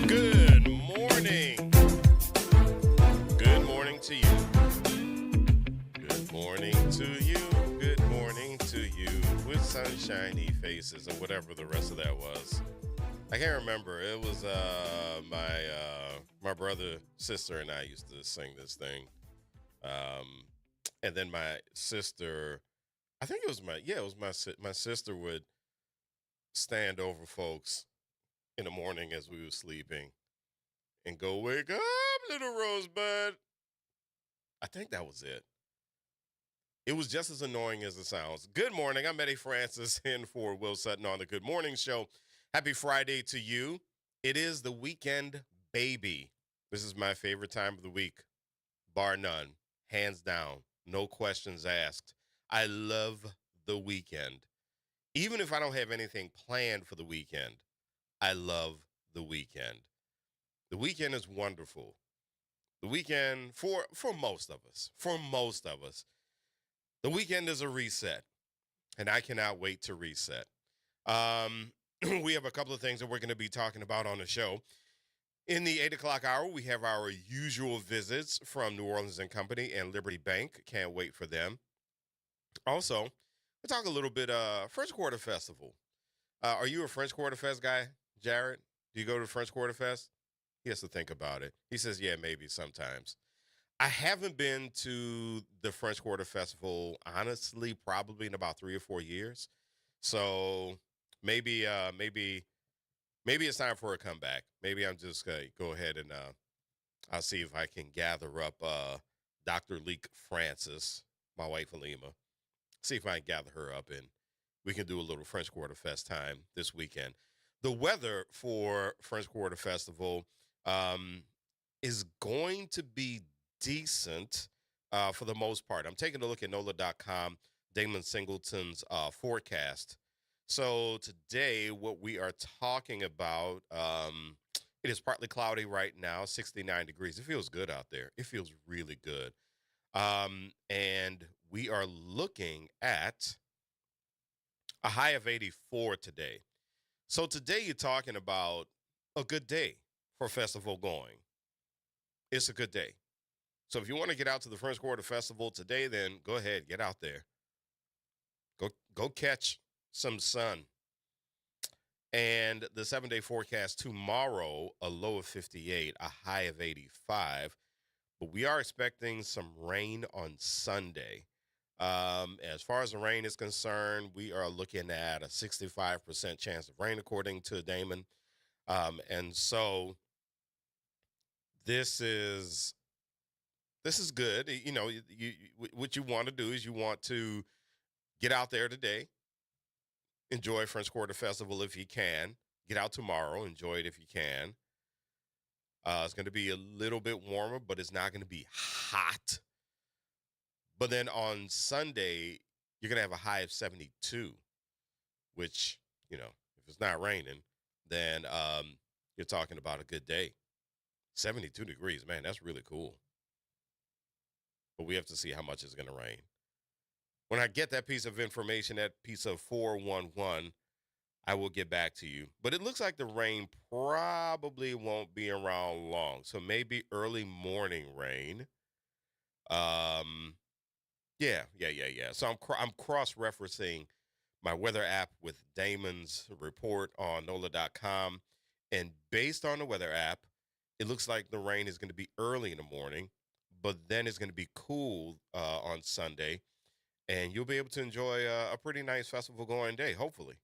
Good morning. Good morning to you. Good morning to you. Good morning to you. With sunshiny faces or whatever the rest of that was. I can't remember. It was my brother, sister, and I used to sing this thing. Um, and then my sister, I think it was my sister would stand over folks in the morning as we were sleeping and go, "Wake up, little Rosebud." I think that was it. It was just as annoying as it sounds. Good morning. I'm Eddie Francis in for Will Sutton on the Good Morning Show. Happy Friday to you. It is the weekend, baby. This is my favorite time of the week, bar none, hands down, no questions asked. I love the weekend. Even if I don't have anything planned for the weekend, I love the weekend. The weekend is wonderful. The weekend for most of us, the weekend is a reset, and I cannot wait to reset. Um, we have a couple of things that we're going to be talking about on the show. In the 8 o'clock hour, we have our usual visits from New Orleans and Company and Liberty Bank. Can't wait for them. Also, we'll talk a little bit French Quarter Festival. Are you a French Quarter Fest guy, Jared? Do you go to French Quarter Fest? He has to think about it. He says, yeah, maybe sometimes. I haven't been to the French Quarter Festival, honestly, probably in about 3 or 4 years. So maybe it's time for a comeback. Maybe I'm just gonna go ahead and I'll see if I can gather up Dr. Leek Francis, my wife Alima. See if I can gather her up and we can do a little French Quarter Fest time this weekend. The weather for French Quarter Festival um, is going to be decent for the most part. I'm taking a look at NOLA.com, Damon Singleton's forecast. So today, what we are talking about, it is partly cloudy right now, 69 degrees. It feels good out there. It feels really good. And we are looking at a high of 84 today. So today you're talking about a good day for festival going. It's a good day. So if you want to get out to the French Quarter Festival today, then go ahead, get out there. Go catch some sun. And the 7-day forecast tomorrow, a low of 58, a high of 85. But we are expecting some rain on Sunday. As far as the rain is concerned, we are looking at a 65% chance of rain, according to Damon. And so this is good. You know, what you want to do is you want to get out there today, enjoy French Quarter Festival if you can. Get out tomorrow, enjoy it if you can. It's going to be a little bit warmer, but it's not going to be hot. But then on Sunday, you're going to have a high of 72, which, you know, if it's not raining, then you're talking about a good day. 72 degrees, man, that's really cool. But we have to see how much it's going to rain. When I get that piece of information, that piece of 411, I will get back to you. But it looks like the rain probably won't be around long. So maybe early morning rain. Yeah. So I'm cross-referencing my weather app with Damon's report on NOLA.com. And based on the weather app, it looks like the rain is going to be early in the morning, but then it's going to be cool on Sunday. And you'll be able to enjoy a pretty nice festival going day, hopefully.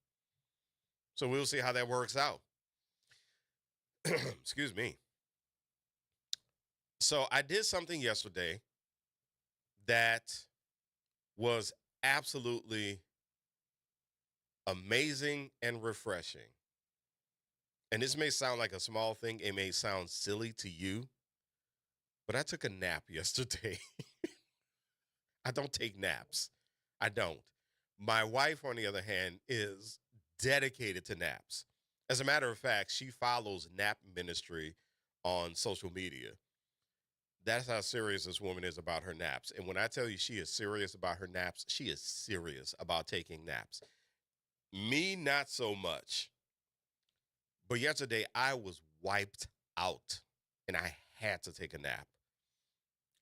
So we'll see how that works out. Excuse me. So I did something yesterday that was absolutely amazing and refreshing. And this may sound like a small thing. It may sound silly to you, but I took a nap yesterday. I don't take naps. I don't. My wife, on the other hand, is dedicated to naps. As a matter of fact, she follows Nap Ministry on social media. That's how serious this woman is about her naps. And when I tell you she is serious about her naps, she is serious about taking naps. Me, not so much. But yesterday I was wiped out and I had to take a nap.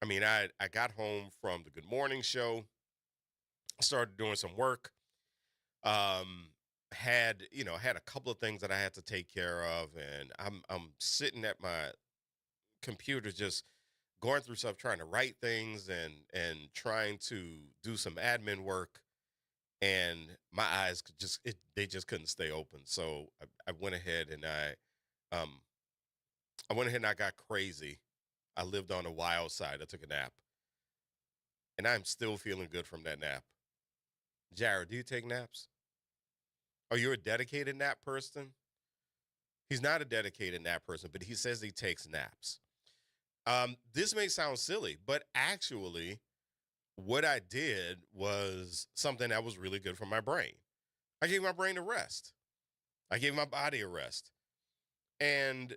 I mean, I got home from the Good Morning show, started doing some work, um had a couple of things that I had to take care of, and I'm sitting at my computer just going through stuff, trying to write things and trying to do some admin work, and my eyes they just couldn't stay open. So I went ahead and um I went ahead and I got crazy. I lived on the wild side. I took a nap, and I'm still feeling good from that nap. Jared, do you take naps? Are you a dedicated nap person? He's not a dedicated nap person, but he says he takes naps. This may sound silly, but actually, what I did was something that was really good for my brain. I gave my brain a rest. I gave my body a rest. And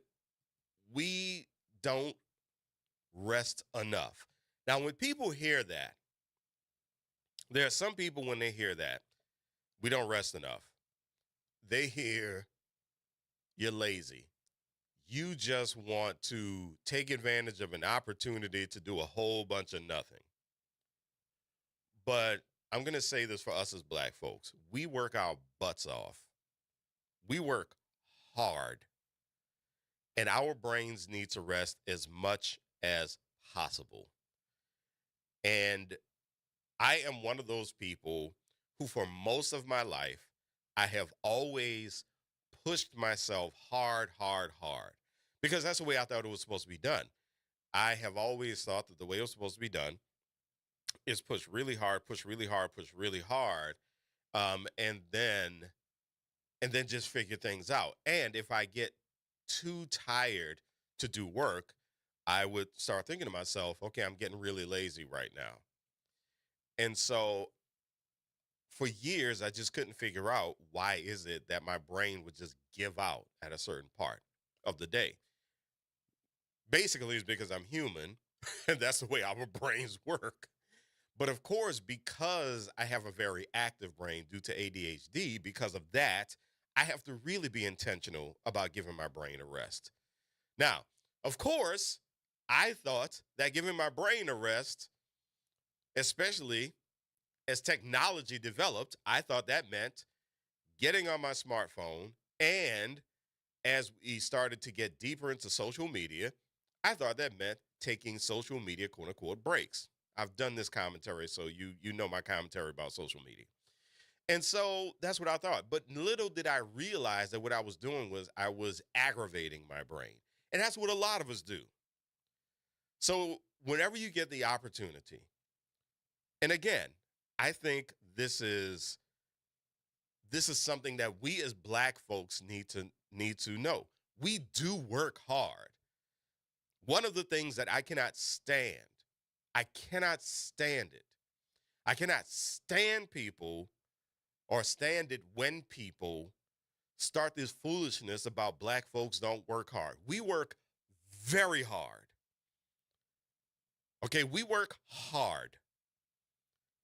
we don't rest enough. Now, when people hear that, there are some people when they hear that, we don't rest enough. They hear you're lazy. You just want to take advantage of an opportunity to do a whole bunch of nothing. But I'm going to say this for us as black folks. We work our butts off. We work hard, and our brains need to rest as much as possible. And I am one of those people who, for most of my life, I have always pushed myself hard, hard, hard, because that's the way I thought it was supposed to be done. I have always thought that the way it was supposed to be done is push really hard, push really hard, push really hard, um, and then and then just figure things out. And if I get too tired to do work, I would start thinking to myself, okay, I'm getting really lazy right now. And so for years, I just couldn't figure out why is it that my brain would just give out at a certain part of the day. Basically, it's because I'm human, and that's the way our brains work. But of course, because I have a very active brain due to ADHD, because of that, I have to really be intentional about giving my brain a rest. Now, of course, I thought that giving my brain a rest, especially as technology developed, I thought that meant getting on my smartphone. And as we started to get deeper into social media, I thought that meant taking social media quote unquote breaks. I've done this commentary, so you know my commentary about social media. And so that's what I thought. But little did I realize that what I was doing was I was aggravating my brain. And that's what a lot of us do. So whenever you get the opportunity, and again, I think this is something that we as black folks need to know. We do work hard. One of the things that I cannot stand it. I cannot stand people or stand it when people start this foolishness about black folks don't work hard. We work very hard. Okay, we work hard.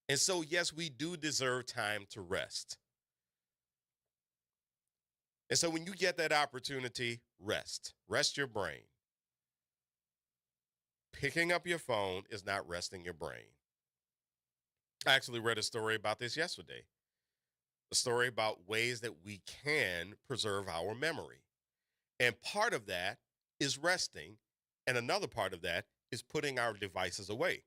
And so, yes, we do deserve time to rest. And so, when you get that opportunity, rest. Rest your brain. Picking up your phone is not resting your brain. I actually read a story about this yesterday. A story about ways that we can preserve our memory. And part of that is resting. And another part of that is putting our devices away,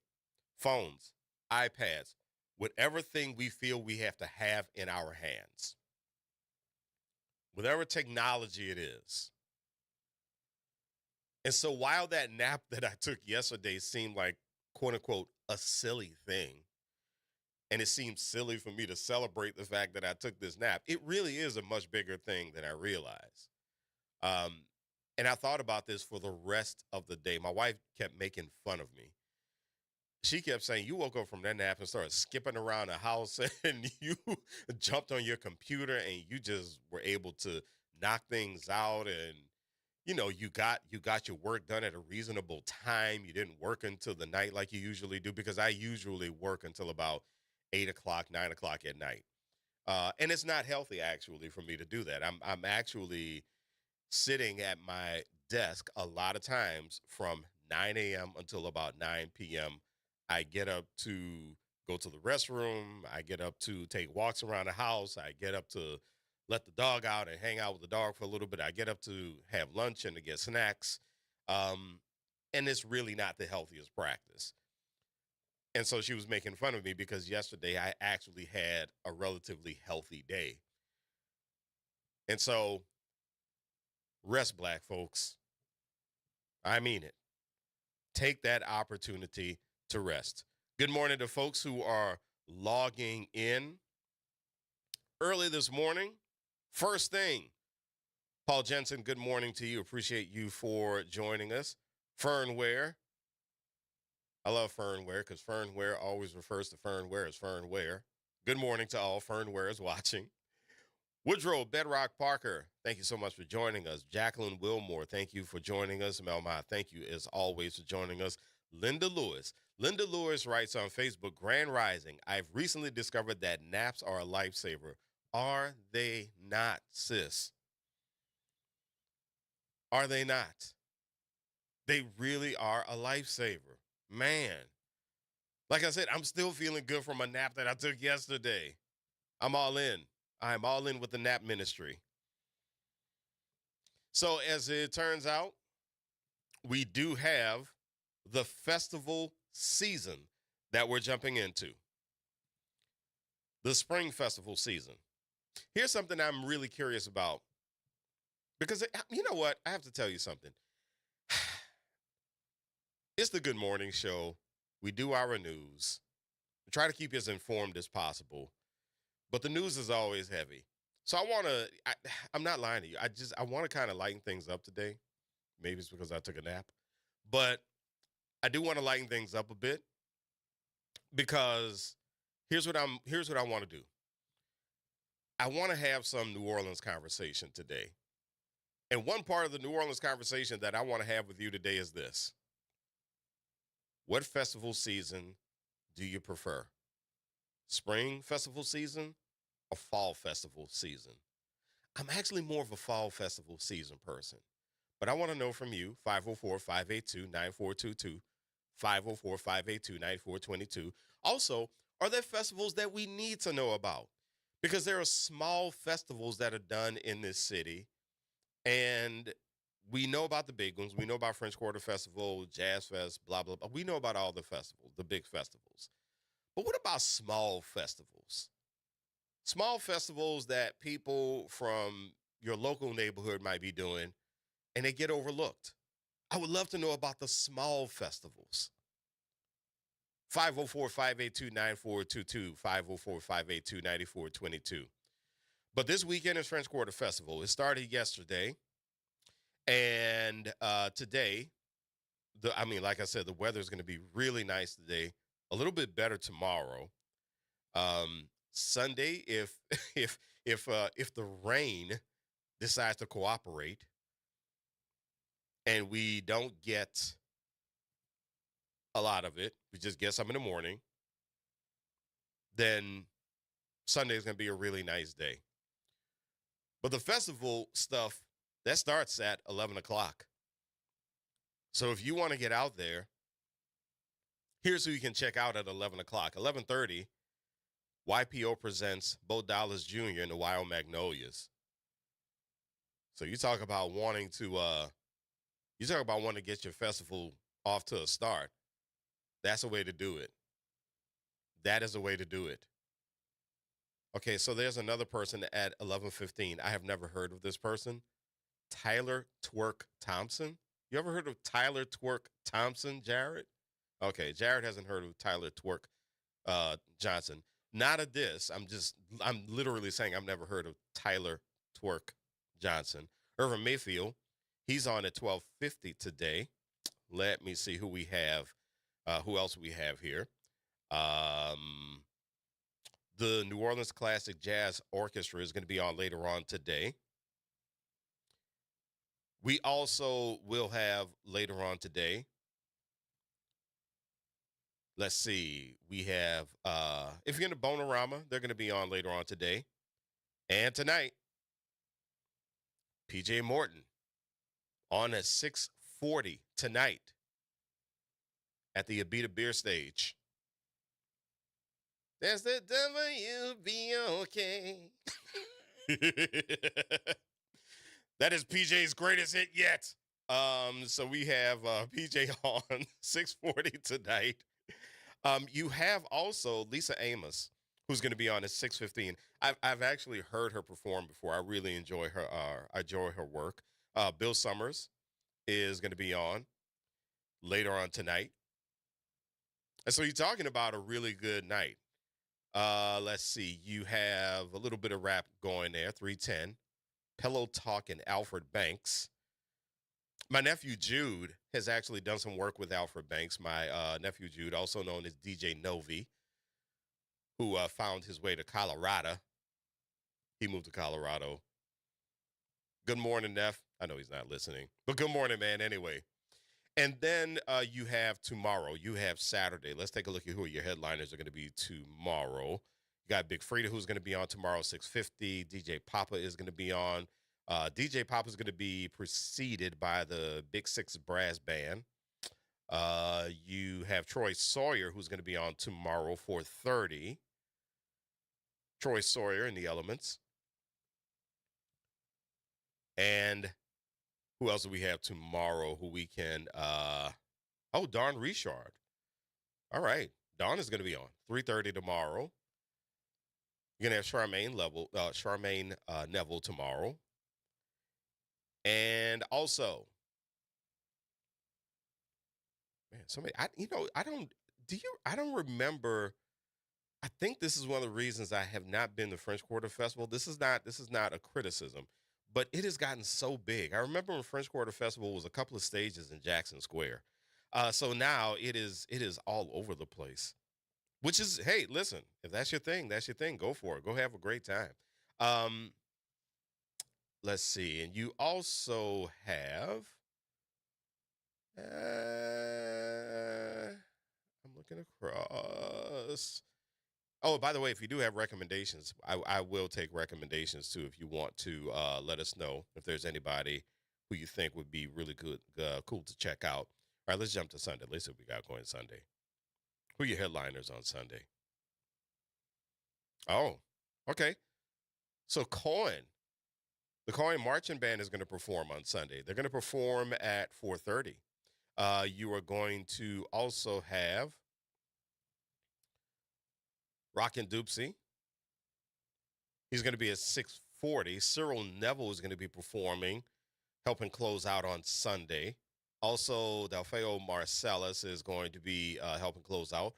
phones, iPads, whatever thing we feel we have to have in our hands, whatever technology it is. And so while that nap that I took yesterday seemed like, quote unquote, a silly thing, and it seems silly for me to celebrate the fact that I took this nap, it really is a much bigger thing than I realized. Um, and I thought about this for the rest of the day. My wife kept making fun of me. She kept saying, "You woke up from that nap and started skipping around the house and you jumped on your computer and you just were able to knock things out, and you got your work done at a reasonable time. You didn't work until the night like you usually do," because I usually work until about 8 o'clock, 9 o'clock at night. And it's not healthy actually for me to do that. I'm actually sitting at my desk a lot of times from 9 a.m. until about 9 p.m. I get up to go to the restroom. I get up to take walks around the house. I get up to let the dog out and hang out with the dog for a little bit. I get up to have lunch and to get snacks. Um, and it's really not the healthiest practice. And so she was making fun of me because yesterday I actually had a relatively healthy day. And so rest, black folks. I mean it. Take that opportunity to rest. Good morning to folks who are logging in early this morning. First thing, Paul Jensen, good morning to you. Appreciate you for joining us. Fernware. I love Fernware because Fernware always refers to Fernware as Fernware. Good morning to all Fernwares watching. Woodrow Bedrock Parker, thank you so much for joining us. Jacqueline Wilmore, thank you for joining us. Melma, thank you as always for joining us. Linda Lewis. Linda Lewis writes on Facebook, Grand Rising, I've recently discovered that naps are a lifesaver. Are they not, sis? Are they not? They really are a lifesaver. Man. Like I said, I'm still feeling good from a nap that I took yesterday. I'm all in. I'm all in with the nap ministry. So as it turns out, we do have the festival season that we're jumping into. The spring festival season. Here's something I'm really curious about. Because you know what? I have to tell you something. It's the Good Morning Show. We do our news. We try to keep you as informed as possible. But the news is always heavy. So I'm not lying to you. I want to kind of lighten things up today. Maybe it's because I took a nap. But I do want to lighten things up a bit because here's what I want to do. I want to have some New Orleans conversation today. And one part of the New Orleans conversation that I want to have with you today is this. What festival season do you prefer? Spring festival season or fall festival season? I'm actually more of a fall festival season person. But I want to know from you, 504-582-9422, 504-582-9422. Also, are there festivals that we need to know about? Because there are small festivals that are done in this city, and we know about the big ones. We know about French Quarter Festival, Jazz Fest, blah, blah, blah. We know about all the festivals, the big festivals. But what about small festivals? Small festivals that people from your local neighborhood might be doing, and they get overlooked. I would love to know about the small festivals. 504-582-9422, 504-582-9422. But this weekend is French Quarter Festival. It started yesterday. And today, like I said, the weather is going to be really nice today. A little bit better tomorrow. Sunday, if the rain decides to cooperate, and we don't get a lot of it, we just get some in the morning, then Sunday is going to be a really nice day. But the festival stuff, that starts at 11 o'clock. So if you want to get out there, here's who you can check out at 11 o'clock. 11:30, YPO presents Bo Dallas Jr. and the Wild Magnolias. So you talk about wanting to get your festival off to a start. That's a way to do it. That is a way to do it. Okay, so there's another person at 11:15. I have never heard of this person. Tyler Twerk Thompson. You ever heard of Tyler Twerk Thompson, Jared? Okay, Jared hasn't heard of Tyler Twerk Johnson. Not a diss. I'm literally saying I've never heard of Tyler Twerk Johnson. Irvin Mayfield, he's on at 12:50 today. Let me see who we have. Who else we have here? The New Orleans Classic Jazz Orchestra is going to be on later on today. We also will have later on today. Let's see. We have, if you're in the Bonorama, they're going to be on later on today. And tonight, PJ Morton on at 6:40 tonight at the Abita Beer Stage. That's the WBOK. That is PJ's greatest hit yet. So we have PJ on 6:40 tonight. You have also Lisa Amos, who's going to be on at 6:15. I've actually heard her perform before. I really enjoy her. I enjoy her work. Bill Summers is going to be on later on tonight. And so you're talking about a really good night. Let's see. You have a little bit of rap going there. 310. Pillow Talk and Alfred Banks. My nephew Jude has actually done some work with Alfred Banks. My nephew Jude, also known as DJ Novi, who found his way to Colorado. He moved to Colorado. Good morning, Neff. I know he's not listening, but good morning, man, anyway. And then you have tomorrow. You have Saturday. Let's take a look at who your headliners are going to be tomorrow. You got Big Frida, who's going to be on tomorrow, 6:50. DJ Papa is going to be on. DJ Papa is going to be preceded by the Big Six Brass Band. You have Troy Sawyer, who's going to be on tomorrow, 4:30. Troy Sawyer in the Elements. And who else do we have tomorrow who we can Don Richard. All right. Don is going to be on 3:30 tomorrow. You're going to have Charmaine Neville tomorrow. And also, man, I don't remember. I think this is one of the reasons I have not been to French Quarter Festival. This is not a criticism, but it has gotten so big. I remember when French Quarter Festival was a couple of stages in Jackson Square. So now it is all over the place. Which is, hey, listen, if that's your thing, that's your thing. Go for it. Go have a great time. Let's see. And you also have I'm looking across. Oh, by the way, if you do have recommendations, I will take recommendations too. If you want to let us know if there's anybody who you think would be really good, cool to check out. All right, let's jump to Sunday. Let's see what we got going Sunday. Who are your headliners on Sunday? Oh, okay. So the Coin Marching Band is going to perform on Sunday. They're going to perform at 4:30. You are going to also have Rockin' Doopsie. He's going to be at 6:40. Cyril Neville is going to be performing, helping close out on Sunday. Also, Delfeo Marcellus is going to be helping close out.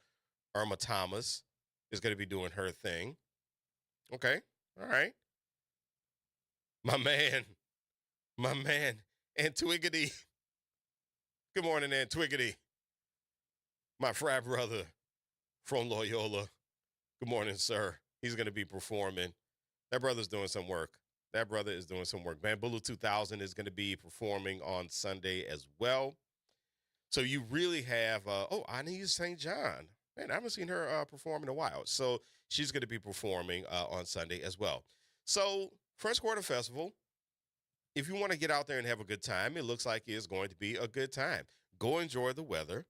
Irma Thomas is going to be doing her thing. Okay. All right. My man, Antwiggity. Good morning, Antwiggity. My frat brother from Loyola. Good morning, sir. He's going to be performing. That brother's doing some work. That brother is doing some work. Bambulu 2000 is going to be performing on Sunday as well. So you really have, Anais St. John. Man, I haven't seen her perform in a while. So she's going to be performing on Sunday as well. So French Quarter Festival, if you want to get out there and have a good time, it looks like it's going to be a good time. Go enjoy the weather.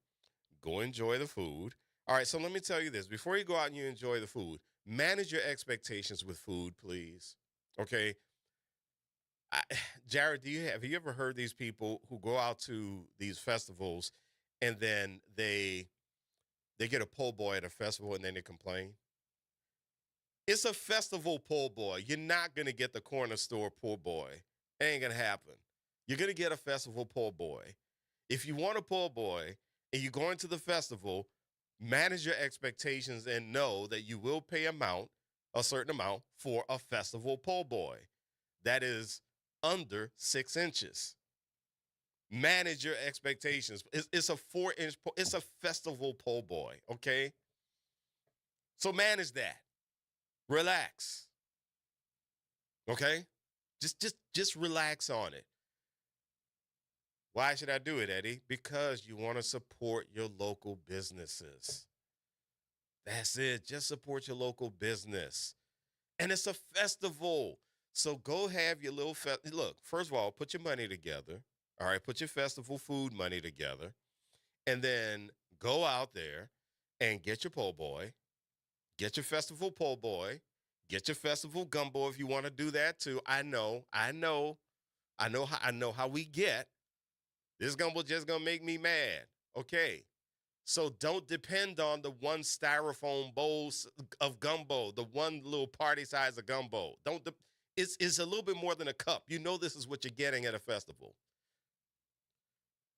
Go enjoy the food. All right, so let me tell you this. Before you go out and you enjoy the food, manage your expectations with food, please. Okay? Jared, have you ever heard these people who go out to these festivals and then they get a po' boy at a festival and then they complain? It's a festival po' boy. You're not going to get the corner store po' boy. It ain't going to happen. You're going to get a festival po' boy. If you want a po' boy and you're going to the festival, manage your expectations and know that you will pay a certain amount for a festival po' boy. That is under 6 inches. Manage your expectations. It's a 4-inch, it's a festival po' boy, okay? So manage that. Relax. Okay? Just relax on it. Why should I do it, Eddie? Because you want to support your local businesses. That's it. Just support your local business. And it's a festival. So go have your little look. First of all, put your money together. All right, put your festival food money together, and then go out there and get your po' boy, get your festival po' boy, get your festival gumbo if you want to do that too. I know how we get. This gumbo just gonna make me mad. Okay. So don't depend on the one styrofoam bowls of gumbo, the one little party size of gumbo. Don't de- it's a little bit more than a cup. You know this is what you're getting at a festival.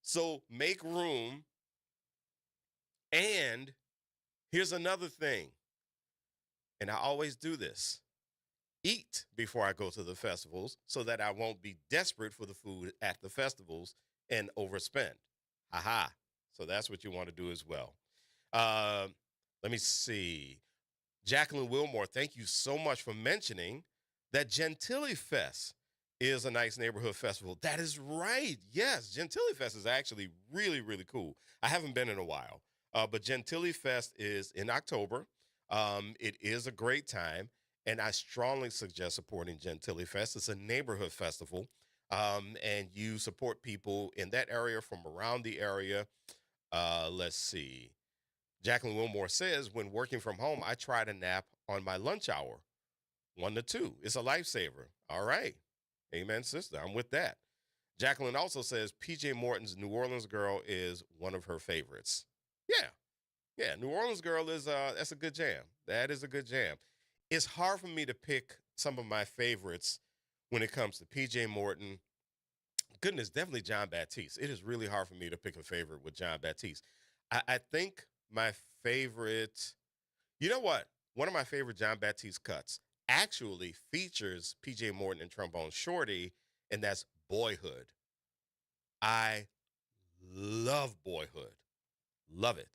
So make room. And here's another thing, and I always do this. Eat before I go to the festivals so that I won't be desperate for the food at the festivals and overspend. Haha. So that's what you want to do as well. Um, Let me see. Jacqueline Wilmore, thank you so much for mentioning that Gentilly Fest is a nice neighborhood festival. That is right. Yes, Gentilly Fest is actually really, really cool. I haven't been in a while, but Gentilly Fest is in October. It is a great time, and I strongly suggest supporting Gentilly Fest. It's a neighborhood festival, and you support people in that area from around the area. Let's see. Jacqueline Wilmore says, when working from home, I try to nap on my lunch hour, 1 to 2. It's a lifesaver. All right. Amen, sister. I'm with that. Jacqueline also says PJ Morton's New Orleans Girl is one of her favorites. Yeah. Yeah. New Orleans Girl is that's a good jam. That is a good jam. It's hard for me to pick some of my favorites when it comes to PJ Morton. Goodness, definitely John Baptiste. It is really hard for me to pick a favorite with John Baptiste. I think my favorite, you know what? One of my favorite John Baptiste cuts actually features PJ Morton and Trombone Shorty, and that's Boyhood. I love Boyhood. Love it.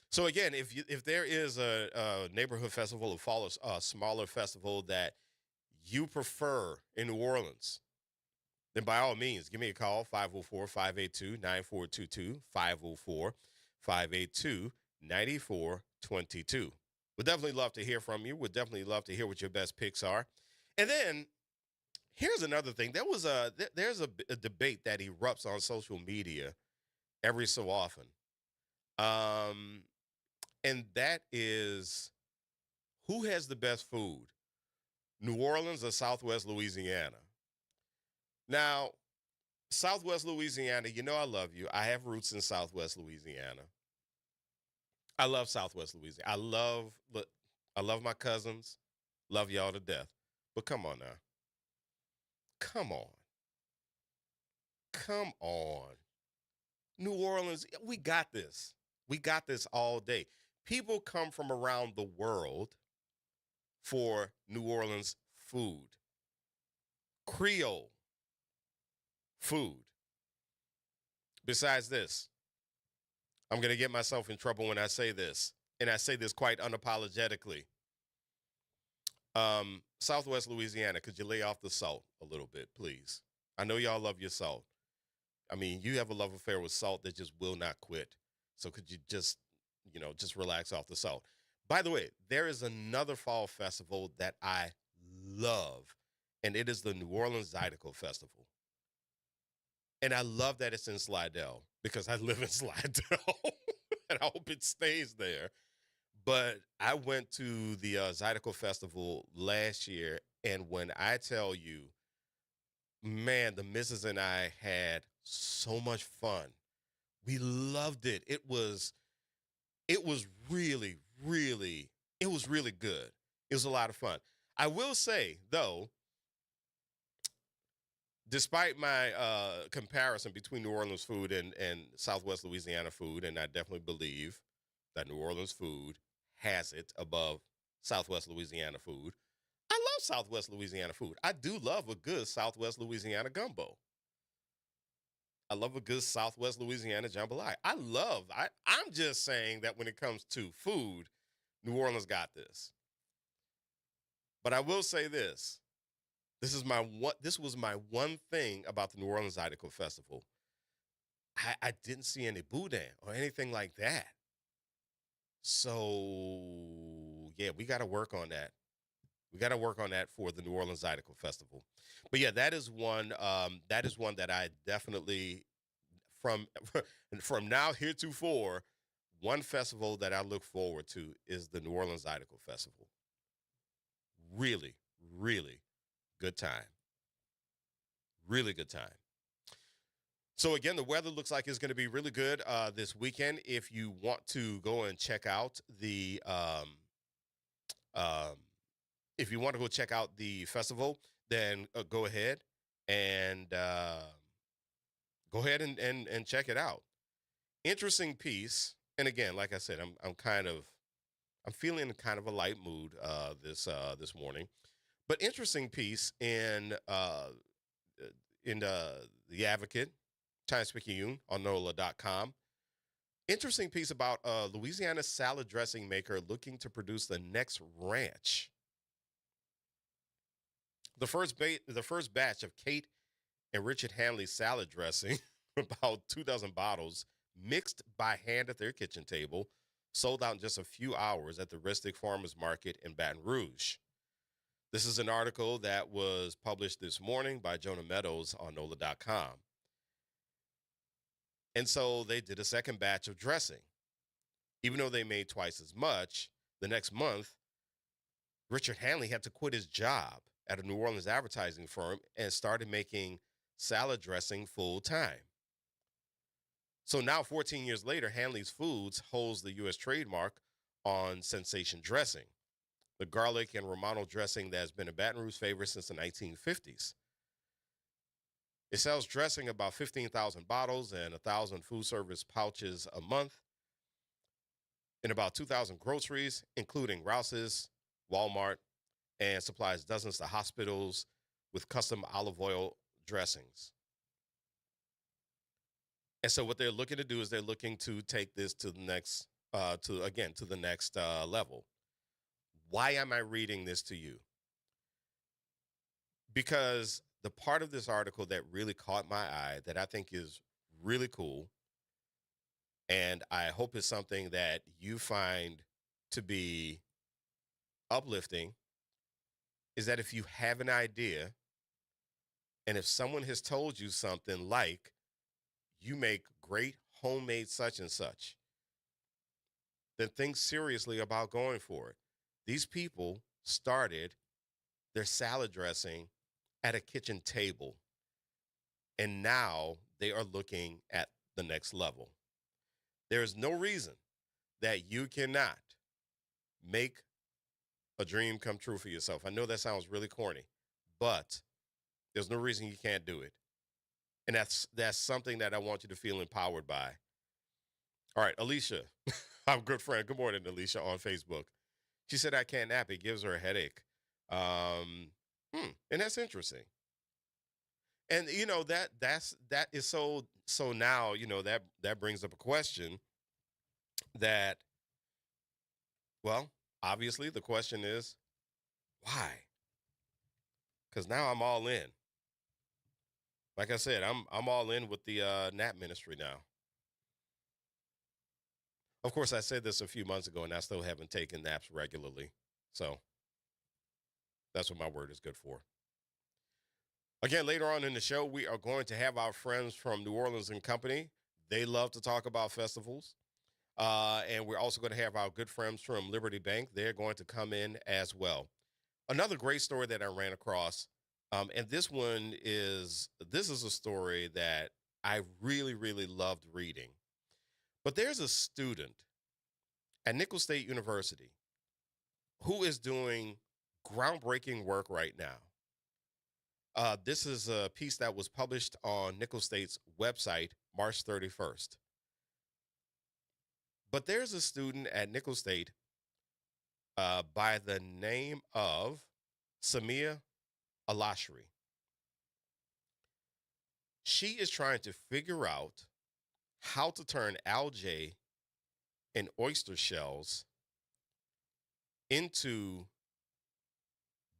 So again, if there is a neighborhood festival or follow a smaller festival that you prefer in New Orleans, then by all means, give me a call, 504-582-9422, 504-582-9422. Would definitely love to hear from you. Would definitely love to hear what your best picks are. And then here's another thing. There's a debate that erupts on social media every so often. Um, and that is, who has the best food? New Orleans or Southwest Louisiana? Now, Southwest Louisiana, you know I love you. I have roots in Southwest Louisiana. I love Southwest Louisiana. I love my cousins. Love y'all to death. But come on now. Come on. Come on. New Orleans, we got this. We got this all day. People come from around the world for New Orleans food, Creole food. Besides this, I'm going to get myself in trouble when I say this, and I say this quite unapologetically. Southwest Louisiana, could you lay off the salt a little bit, please? I know y'all love your salt. I mean, you have a love affair with salt that just will not quit. So could you just, just relax off the salt? By the way, there is another fall festival that I love, and it is the New Orleans Zydeco Festival. And I love that it's in Slidell because I live in Slidell, and I hope it stays there. But I went to the Zydeco Festival last year, and when I tell you, man, the missus and I had so much fun. We loved it. It was really, really, it was really good. It was a lot of fun. I will say, though, despite my comparison between New Orleans food and Southwest Louisiana food, and I definitely believe that New Orleans food has it above Southwest Louisiana food. I love Southwest Louisiana food. I do love a good Southwest Louisiana gumbo. I love a good Southwest Louisiana jambalaya. I'm just saying that when it comes to food, New Orleans got this. But I will say this. This was my one thing about the New Orleans Zydeco Festival. I didn't see any boudin or anything like that. So yeah, we got to work on that. We got to work on that for the New Orleans Zydeco Festival. But yeah, that is one. That is one that I definitely from from now heretofore. One festival that I look forward to is the New Orleans Zydeco Festival. Really, really good time. Really good time. So again, the weather looks like it's going to be really good this weekend. If you want to go and check out um, if you want to go check out the festival, then go ahead and go ahead and check it out. Interesting piece. And again, like I said, I'm feeling kind of a light mood this morning. But interesting piece in the Advocate, Times Picayune on NOLA.com. Interesting piece about Louisiana salad dressing maker looking to produce the next ranch. The first batch of Kate and Richard Hanley salad dressing, about 2 dozen bottles, mixed by hand at their kitchen table, sold out in just a few hours at the Ristic Farmers Market in Baton Rouge. This is an article that was published this morning by Jonah Meadows on NOLA.com. And so they did a second batch of dressing. Even though they made twice as much, the next month, Richard Hanley had to quit his job at a New Orleans advertising firm and started making salad dressing full time. So now, 14 years later, Hanley's Foods holds the U.S. trademark on Sensation dressing, the garlic and Romano dressing that has been a Baton Rouge favorite since the 1950s. It sells dressing about 15,000 bottles and 1,000 food service pouches a month in about 2,000 groceries, including Rouse's, Walmart, and supplies dozens of hospitals with custom olive oil dressings. And so what they're looking to do is they're looking to take this to the next to the next level. Why am I reading this to you? Because the part of this article that really caught my eye that I think is really cool, and I hope is something that you find to be uplifting, is that if you have an idea and if someone has told you something like you make great homemade such and such, then think seriously about going for it. These people started their salad dressing at a kitchen table, and now they are looking at the next level. There is no reason that you cannot make a dream come true for yourself. I know that sounds really corny, but there's no reason you can't do it. And that's something that I want you to feel empowered by. All right, Alicia, our good friend. Good morning, Alicia, on Facebook. She said I can't nap. It gives her a headache. Um, and that's interesting. And that is so now, that brings up a question that, well, obviously the question is why? Because now I'm all in. Like I said, I'm all in with the nap ministry now. Of course, I said this a few months ago, and I still haven't taken naps regularly. So that's what my word is good for. Again, later on in the show, we are going to have our friends from New Orleans and Company. They love to talk about festivals. And we're also going to have our good friends from Liberty Bank. They're going to come in as well. Another great story that I ran across, and this is a story that I really, really loved reading. But there's a student at Nicholls State University who is doing groundbreaking work right now. This is a piece that was published on Nicholls State's website March 31st. But there's a student at Nicholls State by the name of Samia Alashri. She is trying to figure out how to turn algae and oyster shells into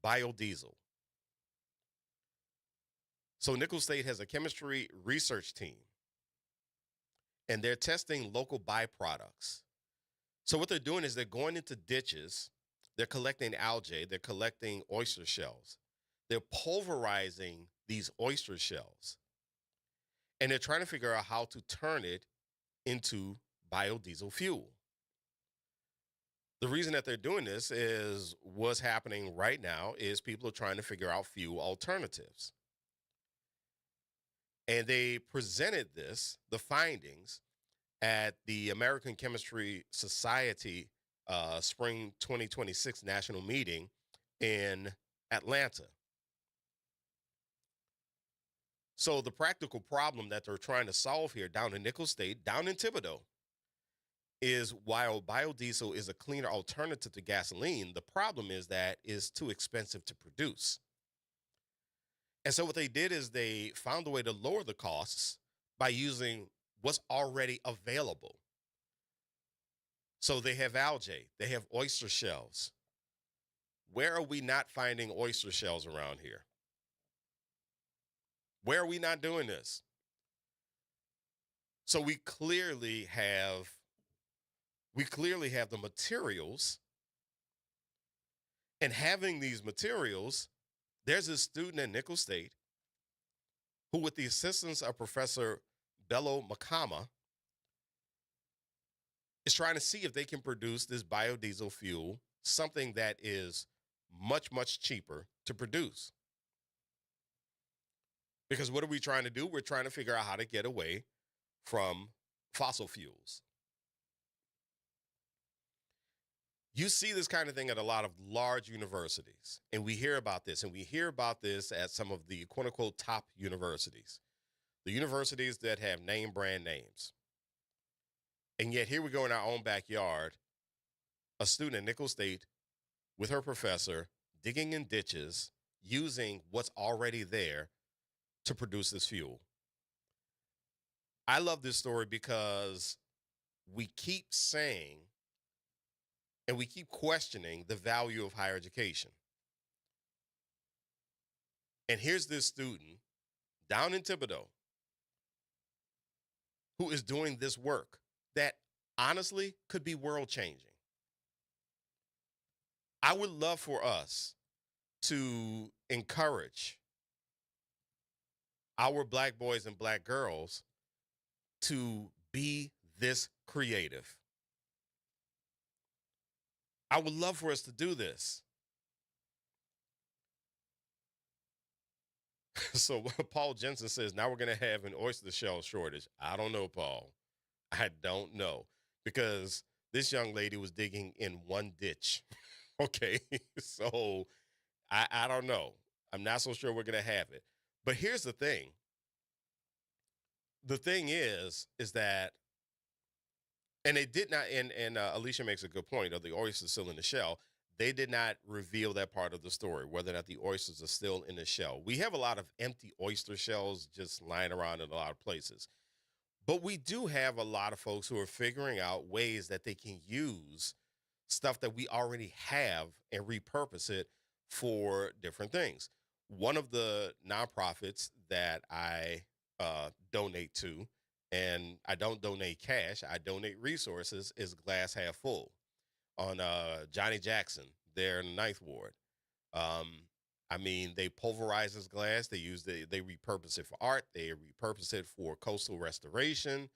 biodiesel. So Nicholls State has a chemistry research team, and they're testing local byproducts. So what they're doing is they're going into ditches, They're collecting algae, they're collecting oyster shells. They're pulverizing these oyster shells and they're trying to figure out how to turn it into biodiesel fuel. The reason that they're doing this is what's happening right now is people are trying to figure out fuel alternatives. And they presented the findings, at the American Chemistry Society Spring 2026 National Meeting in Atlanta. So the practical problem that they're trying to solve here down in Nickel State, down in Thibodaux, is while biodiesel is a cleaner alternative to gasoline, the problem is that it's too expensive to produce. And so what they did is they found a way to lower the costs by using what's already available. So they have algae, they have oyster shells. Where are we not finding oyster shells around here? Where are we not doing this? So we clearly have the materials, and having these materials, there's a student at Nickel State who, with the assistance of Professor Bello Makama, is trying to see if they can produce this biodiesel fuel, something that is much, much cheaper to produce. Because what are we trying to do? We're trying to figure out how to get away from fossil fuels. You see this kind of thing at a lot of large universities, and we hear about this, at some of the quote unquote top universities, the universities that have name brand names. And yet here we go in our own backyard, a student at Nickel State with her professor digging in ditches, using what's already there to produce this fuel. I love this story because we keep saying and we keep questioning the value of higher education. And here's this student down in Thibodaux who is doing this work that honestly could be world changing. I would love for us to encourage our Black boys and Black girls to be this creative. I would love for us to do this. So Paul Jensen says, now we're going to have an oyster shell shortage. I don't know, Paul. I don't know, because this young lady was digging in one ditch. Okay. So I don't know. I'm not so sure we're going to have it. But here's the thing. The thing is that, and they did not, and Alicia makes a good point of the oysters still in the shell. They did not reveal that part of the story, whether or not the oysters are still in the shell. We have a lot of empty oyster shells just lying around in a lot of places. But we do have a lot of folks who are figuring out ways that they can use stuff that we already have and repurpose it for different things. One of the nonprofits that I donate to, and I don't donate cash, I donate resources, is Glass Half Full on Johnny Jackson there in the Ninth Ward. I mean, they pulverize this glass. They repurpose it for art. They repurpose it for coastal restoration.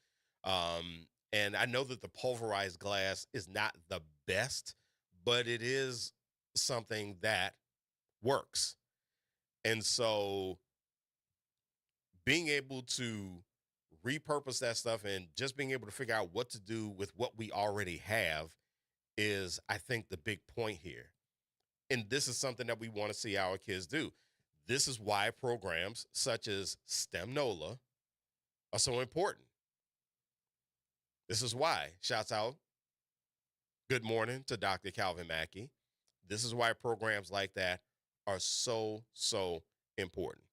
And I know that the pulverized glass is not the best, but it is something that works. And so being able to repurpose that stuff and just being able to figure out what to do with what we already have is, I think, the big point here. And this is something that we want to see our kids do. This is why programs such as STEM NOLA are so important. This is why. Shouts out. Good morning to Dr. Calvin Mackey. This is why programs like that are so, so important.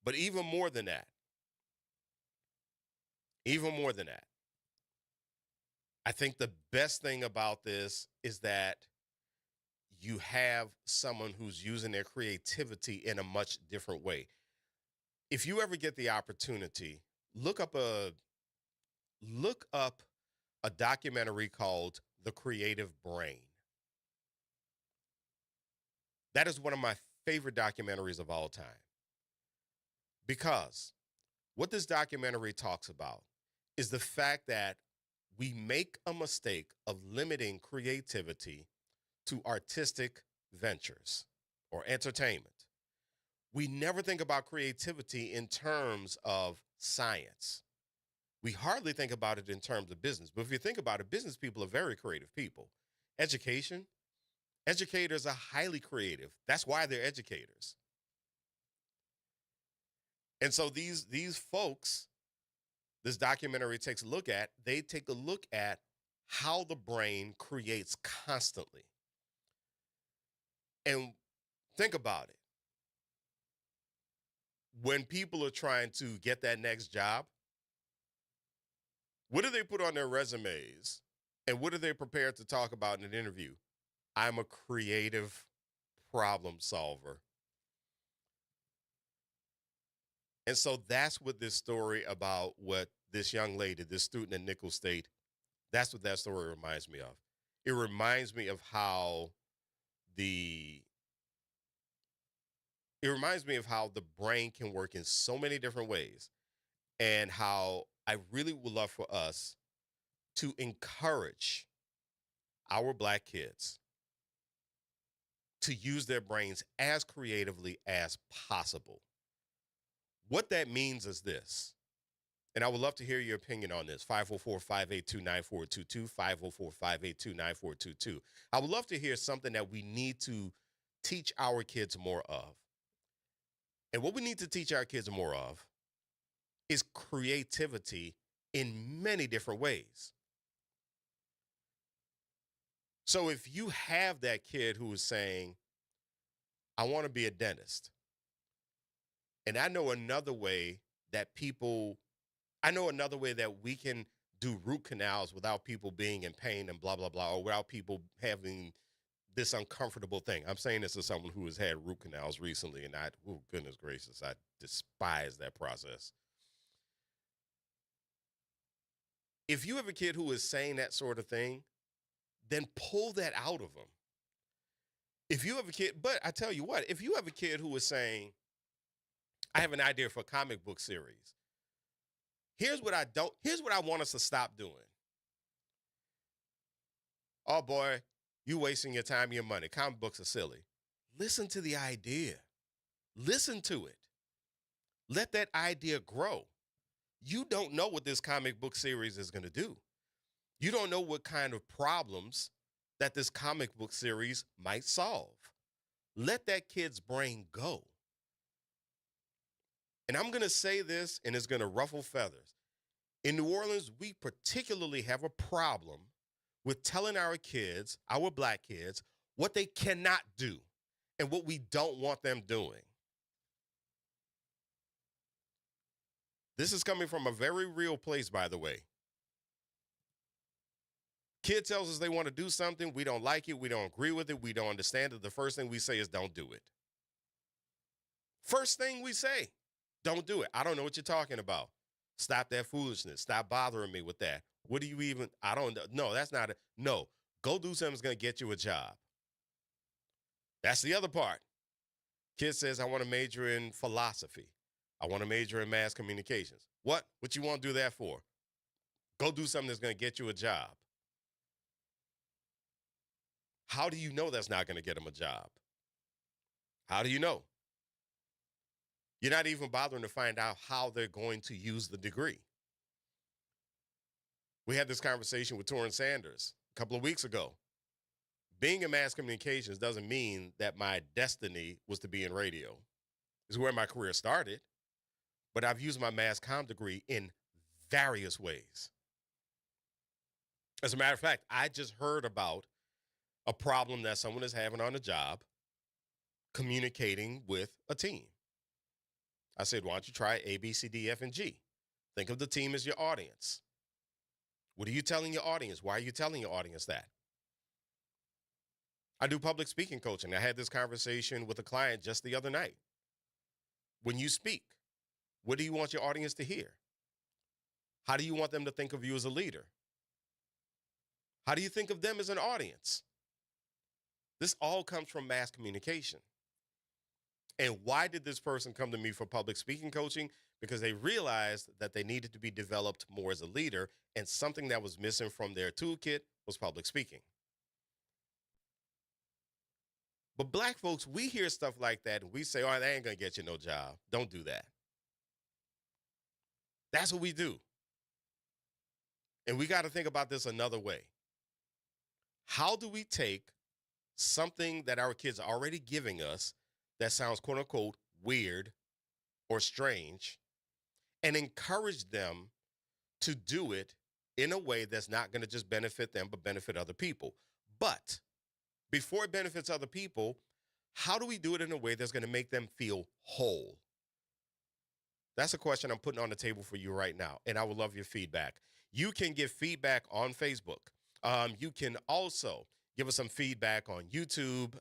But even more than that, I think the best thing about this is that you have someone who's using their creativity in a much different way. If you ever get the opportunity, look up a documentary called The Creative Brain. That is one of my favorite documentaries of all time because what this documentary talks about is the fact that we make a mistake of limiting creativity to artistic ventures or entertainment. We never think about creativity in terms of science. We hardly think about it in terms of business. But if you think about it, business people are very creative people. Education, educators are highly creative. That's why they're educators. And so these folks, this documentary takes a look at, they take a look at how the brain creates constantly. And think about it. When people are trying to get that next job, what do they put on their resumes? And what are they prepared to talk about in an interview? I'm a creative problem solver. And so that's what this story about what this young lady, this student at Nicholls State, that's what that story reminds me of. It reminds me of how the it reminds me of how the brain can work in so many different ways and how I really would love for us to encourage our black kids to use their brains as creatively as possible. What that means is this, and I would love to hear your opinion on this. 504-582-9422, 504-582-9422. I would love to hear something that we need to teach our kids more of. And what we need to teach our kids more of is creativity in many different ways. So if you have that kid who is saying, I want to be a dentist, and I know another way that we can do root canals without people being in pain and blah, blah, blah, or without people having this uncomfortable thing. I'm saying this as someone who has had root canals recently, and oh, goodness gracious, I despise that process. If you have a kid who is saying that sort of thing, then pull that out of them. If you have a kid, but I tell you what, if you have a kid who is saying, I have an idea for a comic book series. Here's what I want us to stop doing. Oh boy, you wasting your time, your money. Comic books are silly. Listen to the idea. Listen to it. Let that idea grow. You don't know what this comic book series is going to do. You don't know what kind of problems that this comic book series might solve. Let that kid's brain go. And I'm going to say this, and it's going to ruffle feathers. In New Orleans, we particularly have a problem with telling our kids, our black kids, what they cannot do and what we don't want them doing. This is coming from a very real place, by the way. Kid tells us they want to do something, we don't like it, we don't agree with it, we don't understand it. The first thing we say is don't do it. First thing we say, don't do it. I don't know what you're talking about. Stop that foolishness. Stop bothering me with that. What do you even, I don't know. No, that's not it. No, go do something that's going to get you a job. That's the other part. Kid says, I want to major in philosophy. I want to major in mass communications. What? What you want to do that for? Go do something that's going to get you a job. How do you know that's not going to get him a job? How do you know? You're not even bothering to find out how they're going to use the degree. We had this conversation with Torrin Sanders a couple of weeks ago. Being in mass communications doesn't mean that my destiny was to be in radio. It's where my career started, but I've used my mass comm degree in various ways. As a matter of fact, I just heard about a problem that someone is having on a job communicating with a team. I said, why don't you try A, B, C, D, F, and G? Think of the team as your audience. What are you telling your audience? Why are you telling your audience that? I do public speaking coaching. I had this conversation with a client just the other night. When you speak, what do you want your audience to hear? How do you want them to think of you as a leader? How do you think of them as an audience? This all comes from mass communication. And why did this person come to me for public speaking coaching? Because they realized that they needed to be developed more as a leader, and something that was missing from their toolkit was public speaking. But Black folks, we hear stuff like that and we say, oh, that ain't going to get you no job. Don't do that. That's what we do. And we got to think about this another way. How do we take something that our kids are already giving us that sounds quote unquote weird or strange and encourage them to do it in a way that's not going to just benefit them, but benefit other people? But before it benefits other people, how do we do it in a way that's going to make them feel whole? That's a question I'm putting on the table for you right now, and I would love your feedback. You can give feedback on Facebook. You can also give us some feedback on YouTube.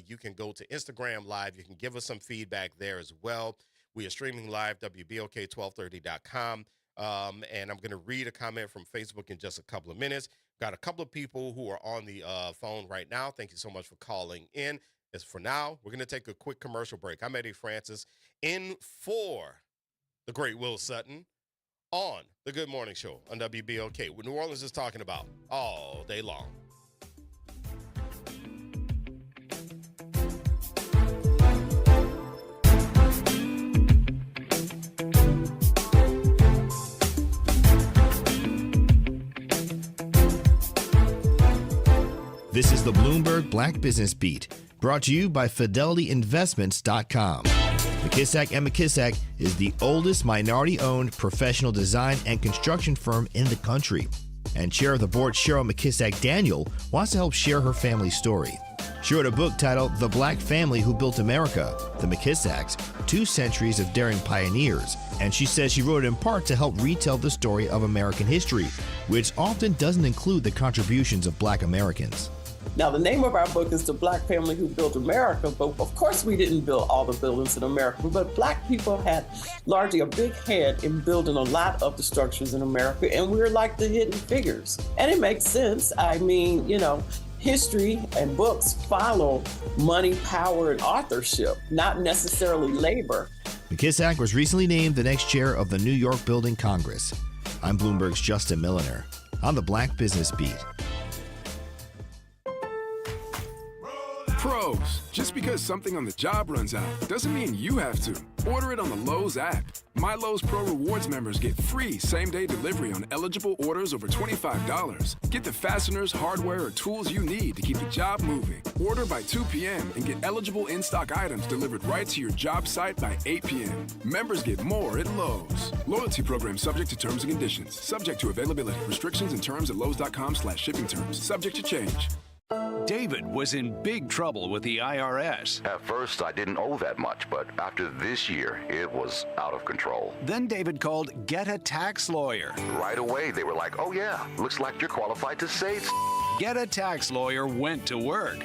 You can go to Instagram Live. You can give us some feedback there as well. We are streaming live, WBOK1230.com. And I'm going to read a comment from Facebook in just a couple of minutes. Got a couple of people who are on the phone right now. Thank you so much for calling in. As for now, we're going to take a quick commercial break. I'm Eddie Francis in for the great Will Sutton on the Good Morning Show on WBOK, what New Orleans is talking about all day long. This is the Bloomberg Black Business Beat, brought to you by FidelityInvestments.com. McKissack & McKissack is the oldest minority-owned professional design and construction firm in the country. And chair of the board, Cheryl McKissack Daniel, wants to help share her family's story. She wrote a book titled The Black Family Who Built America, The McKissacks, 2 centuries of daring pioneers. And she says she wrote it in part to help retell the story of American history, which often doesn't include the contributions of Black Americans. Now, the name of our book is The Black Family Who Built America, but of course we didn't build all the buildings in America, but Black people had largely a big hand in building a lot of the structures in America, and we're like the hidden figures. And it makes sense. I mean, history and books follow money, power, and authorship, not necessarily labor. McKissack was recently named the next chair of the New York Building Congress. I'm Bloomberg's Justin Milliner on the Black Business Beat. Pros, just because something on the job runs out doesn't mean you have to. Order it on the Lowe's app. My Lowe's Pro Rewards members get free same-day delivery on eligible orders over $25. Get the fasteners, hardware, or tools you need to keep the job moving. Order by 2 p.m. and get eligible in-stock items delivered right to your job site by 8 p.m. Members get more at Lowe's. Loyalty program subject to terms and conditions. Subject to availability. Restrictions and terms at lowes.com/shipping terms. Subject to change. David was in big trouble with the IRS. At first, I didn't owe that much, but after this year, it was out of control. Then David called Get a Tax Lawyer. Right away, they were like, oh yeah, looks like you're qualified to say Get a Tax Lawyer went to work.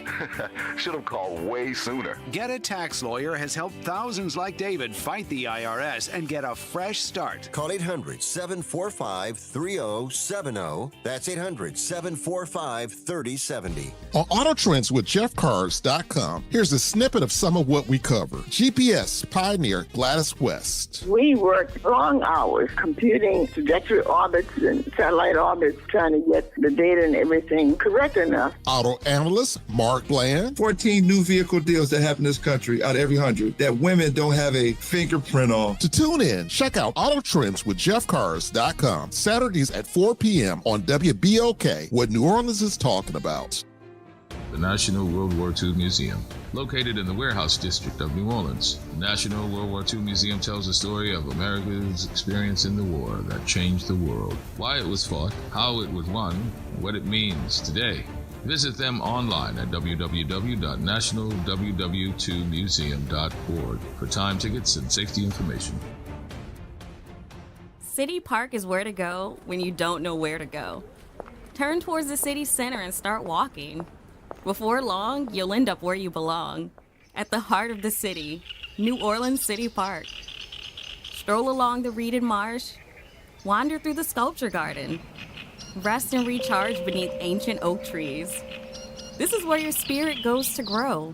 Should have called way sooner. Get a Tax Lawyer has helped thousands like David fight the IRS and get a fresh start. Call 800-745-3070. That's 800-745-3070. On Auto Trends with JeffCars.com, here's a snippet of some of what we cover. GPS pioneer Gladys West. We worked long hours computing trajectory orbits and satellite orbits, trying to get the data and everything correct enough. Auto analyst Mark Bland. 14 new vehicle deals that happen in this country out of every 100 that women don't have a fingerprint on. To tune in, check out Auto Trends with JeffCars.com, Saturdays at 4 p.m. on WBOK, what New Orleans is talking about. The National World War II Museum. Located in the Warehouse District of New Orleans, the National World War II Museum tells the story of America's experience in the war that changed the world, why it was fought, how it was won, and what it means today. Visit them online at www.nationalww2museum.org for time tickets and safety information. City Park is where to go when you don't know where to go. Turn towards the city center and start walking. Before long, you'll end up where you belong, at the heart of the city, New Orleans City Park. Stroll along the Reeded Marsh, wander through the Sculpture Garden, Rest and recharge beneath ancient oak trees. This is where your spirit goes to grow.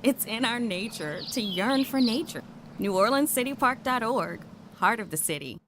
It's in our nature to yearn for nature. NewOrleansCityPark.org, heart of the city.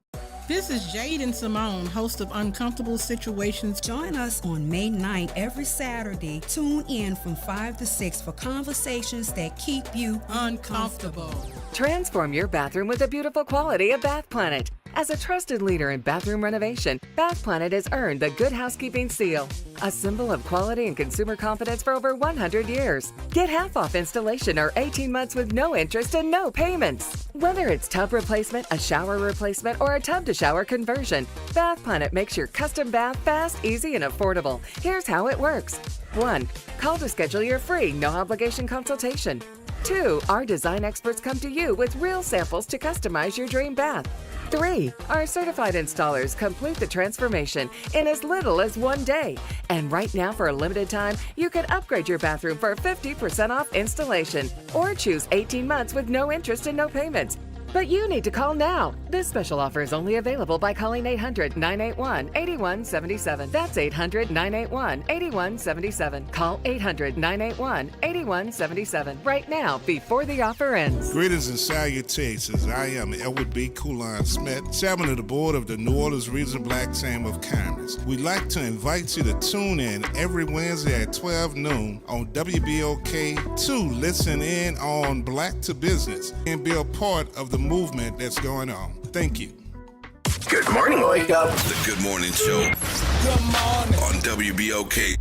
This is Jaden Simone, host of Uncomfortable Situations. Join us on May 9th every Saturday. Tune in from 5 to 6 for conversations that keep you uncomfortable. Transform your bathroom with the beautiful quality of Bath Planet. As a trusted leader in bathroom renovation, Bath Planet has earned the Good Housekeeping seal, a symbol of quality and consumer confidence for over 100 years. Get half off installation or 18 months with no interest and no payments. Whether it's tub replacement, a shower replacement, or a tub-to-shower conversion, Bath Planet makes your custom bath fast, easy, and affordable. Here's how it works. 1. Call to schedule your free, no-obligation consultation. 2. Our design experts come to you with real samples to customize your dream bath. 3. Our certified installers complete the transformation in as little as 1 day. And right now, for a limited time, you can upgrade your bathroom for 50% off installation or choose 18 months with no interest and no payments. But you need to call now. This special offer is only available by calling 800-981-8177. That's 800-981-8177. Call 800-981-8177 right now before the offer ends. Greetings and salutations. I am Edward B. Coulon Smith, chairman of the board of the New Orleans Regional Black Chamber of Commerce. We'd like to invite you to tune in every Wednesday at 12 noon on WBOK to listen in on Black to Business and be a part of the movement that's going on. Thank you. Good morning, wake up. The Good Morning Show. Good morning. On WBOK.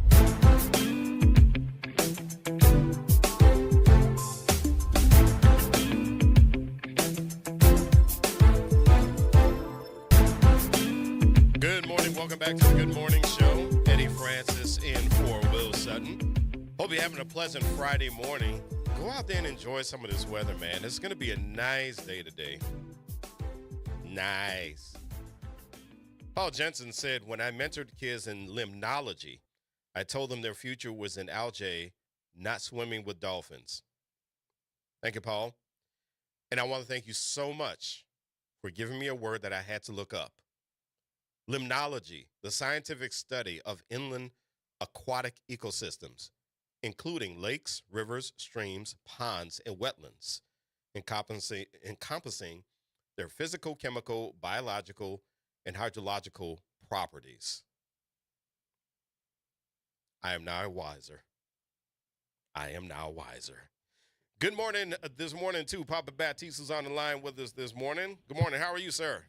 Good morning. Welcome back to the Good Morning Show. Eddie Francis in for Will Sutton. Hope you're having a pleasant Friday morning. Go out there and enjoy some of this weather, man. It's going to be a nice day today. Nice. Paul Jensen said, when I mentored kids in limnology, I told them their future was in algae, not swimming with dolphins. Thank you, Paul. And I want to thank you so much for giving me a word that I had to look up. Limnology, the scientific study of inland aquatic ecosystems, including lakes, rivers, streams, ponds, and wetlands, encompassing their physical, chemical, biological, and hydrological properties. I am now wiser. Good morning this morning, too. Papa Baptiste is on the line with us this morning. Good morning. How are you, sir?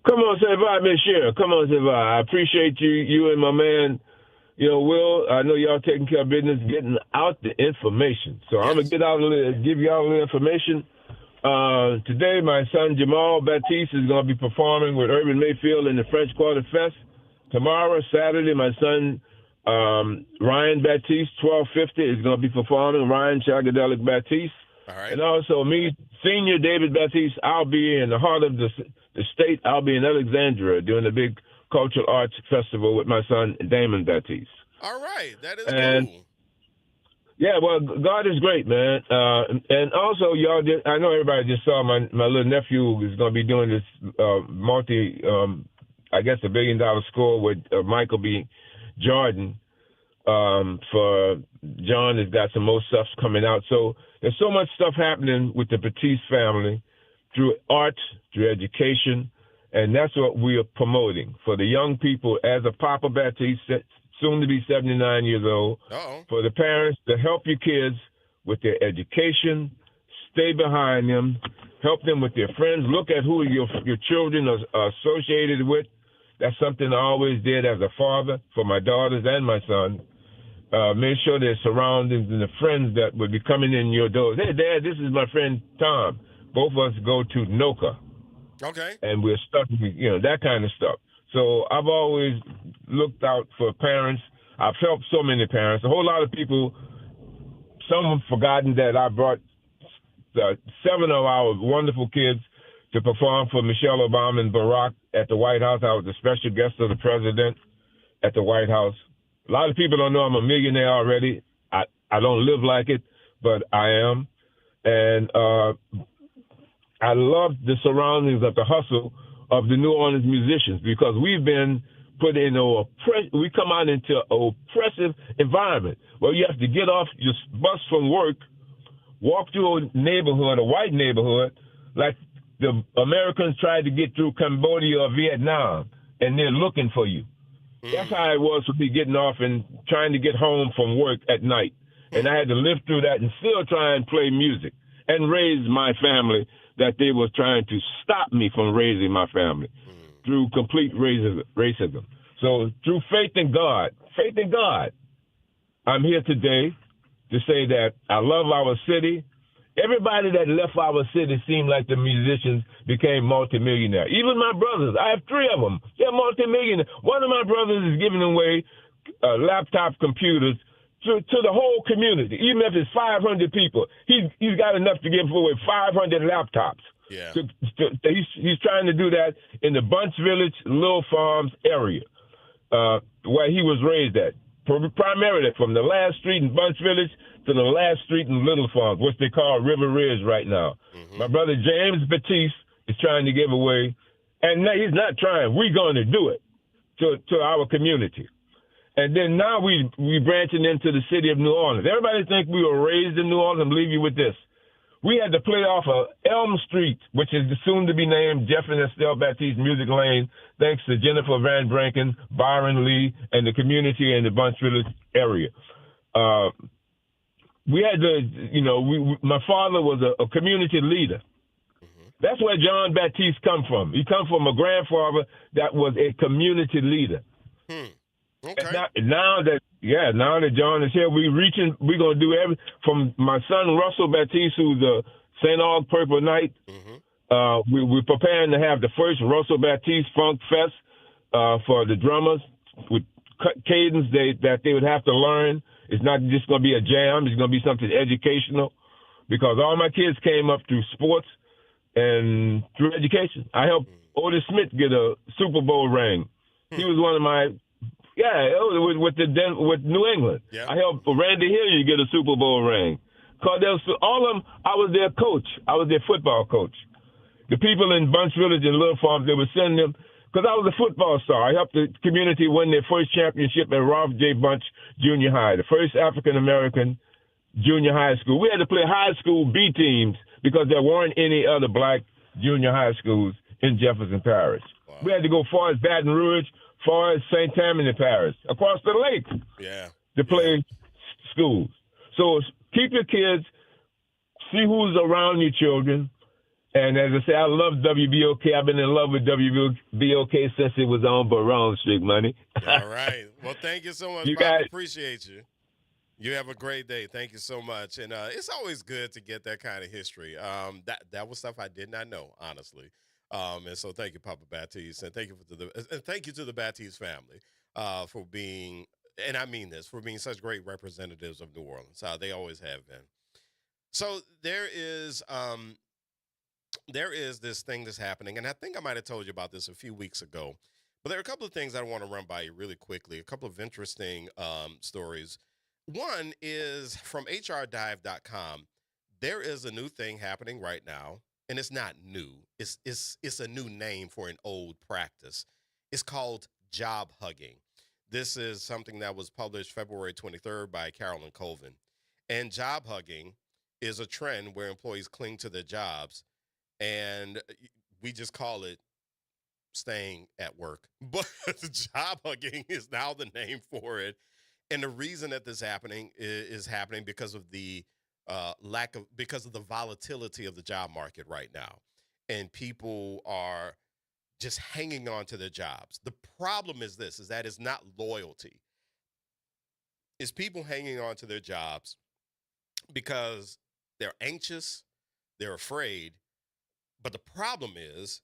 Come on, say bye, Miss Shear. Come on, say bye. I appreciate you and my man, Will. I know y'all taking care of business, getting out the information. So I'm going to give y'all a little information. Today, my son Jamal Baptiste is going to be performing with Urban Mayfield in the French Quarter Fest. Tomorrow, Saturday, my son Ryan Baptiste, 1250, is going to be performing. Ryan Shagadelic Baptiste. All right. And also me, Senior David Baptiste, I'll be in the heart of the state. I'll be in Alexandria doing the big cultural arts festival with my son Damon Baptiste. All right. That is cool. Yeah, well, God is great, man. And also, y'all, I know everybody just saw my little nephew is going to be doing this $1 billion score with Michael B. Jordan. For John has got some more stuff coming out. So there's so much stuff happening with the Baptiste family through art, through education, and that's what we are promoting for the young people. As a Papa Baptiste, soon to be 79 years old, for the parents to help your kids with their education, stay behind them, help them with their friends, look at who your children are associated with. That's something I always did as a father for my daughters and my son. Make sure their surroundings and the friends that would be coming in your door. Hey, Dad, this is my friend Tom. Both of us go to NOCA. Okay. And we're studying, that kind of stuff. So I've always looked out for parents. I've helped so many parents. A whole lot of people, some have forgotten that I brought 7 of our wonderful kids to perform for Michelle Obama and Barack at the White House. I was a special guest of the president at the White House. A lot of people don't know I'm a millionaire already. I don't live like it, but I am. And I love the surroundings of the hustle of the New Orleans musicians because we've been put in we come out into an oppressive environment where you have to get off your bus from work, walk through a neighborhood, a white neighborhood, like the Americans tried to get through Cambodia or Vietnam, and they're looking for you. That's how it was for me getting off and trying to get home from work at night. And I had to live through that and still try and play music and raise my family that they were trying to stop me from raising my family through complete racism. So through faith in God, I'm here today to say that I love our city. Everybody that left our city seemed like the musicians became multimillionaires. Even my brothers, I have 3 of them. They're multimillionaires. One of my brothers is giving away laptop computers to the whole community. Even if it's 500 people, he's got enough to give away 500 laptops. Yeah. He's trying to do that in the Bunch Village, Little Farms area, where he was raised at. Primarily from the last street in Bunch Village to the last street in Little Farms, which they call River Ridge right now. My brother James Batiste is trying to give away, and he's not trying. We're going to do it to our community. And then now we branching into the city of New Orleans. Everybody think we were raised in New Orleans. I'm leave you with this. We had to play off of Elm Street, which is soon to be named Jeff and Estelle Batiste Music Lane, thanks to Jennifer Van Branken, Byron Lee, and the community in the Bunch Village area. We had to, my father was a community leader. That's where John Batiste come from. He come from a grandfather that was a community leader. Okay. Now that John is here, we're going to do from my son Russell Batiste, who's a St. Aug Purple Knight. We're preparing to have the first Russell Batiste Funk Fest for the drummers with cadence that they would have to learn. It's not just going to be a jam. It's going to be something educational because all my kids came up through sports and through education. I helped Otis Smith get a Super Bowl ring. He was one of my with New England. Yeah. I helped Randy Hilliard get a Super Bowl ring. Cause all of them, I was their coach. I was their football coach. The people in Bunch Village and Little Farms, they would send them, because I was a football star. I helped the community win their first championship at Ralph J. Bunch Junior High, the first African-American junior high school. We had to play high school B teams because there weren't any other black junior high schools in Jefferson Parish. Wow. We had to go far as Baton Rouge, far as St. Tammany Parish, across the lake to play schools. So keep your kids, see who's around your children. And as I say, I love WBOK. I've been in love with WBOK since it was on Baron Street, money. All right. Well, thank you so much, Pop. Appreciate you. You have a great day. Thank you so much. And it's always good to get that kind of history. That was stuff I did not know, honestly. And so thank you, Papa Batiste, and thank you to the Batiste family for being, and I mean this, for being such great representatives of New Orleans. They always have been. So there is this thing that's happening, and I think I might have told you about this a few weeks ago, but there are a couple of things I want to run by you really quickly, a couple of interesting stories. One is from HRDive.com. There is a new thing happening right now. And it's not new. It's a new name for an old practice. It's called job hugging. This is something that was published February 23rd by Carolyn Colvin. And job hugging is a trend where employees cling to their jobs, and we just call it staying at work. But job hugging is now the name for it. And the reason that this is happening because of the because of the volatility of the job market right now. And people are just hanging on to their jobs. The problem is that it's not loyalty. It's people hanging on to their jobs because they're anxious, they're afraid. But the problem is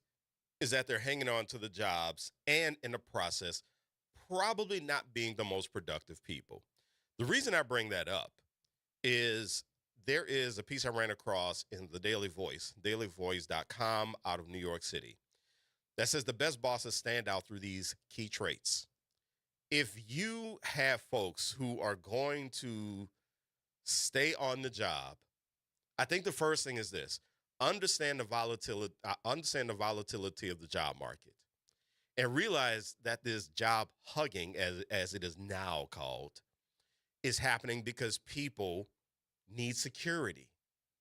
that they're hanging on to the jobs and in the process, probably not being the most productive people. The reason I bring that up is there is a piece I ran across in the Daily Voice, dailyvoice.com out of New York City, that says the best bosses stand out through these key traits. If you have folks who are going to stay on the job, I think the first thing is this: understand the volatility of the job market. and realize that this job hugging, as it is now called, is happening because people need security.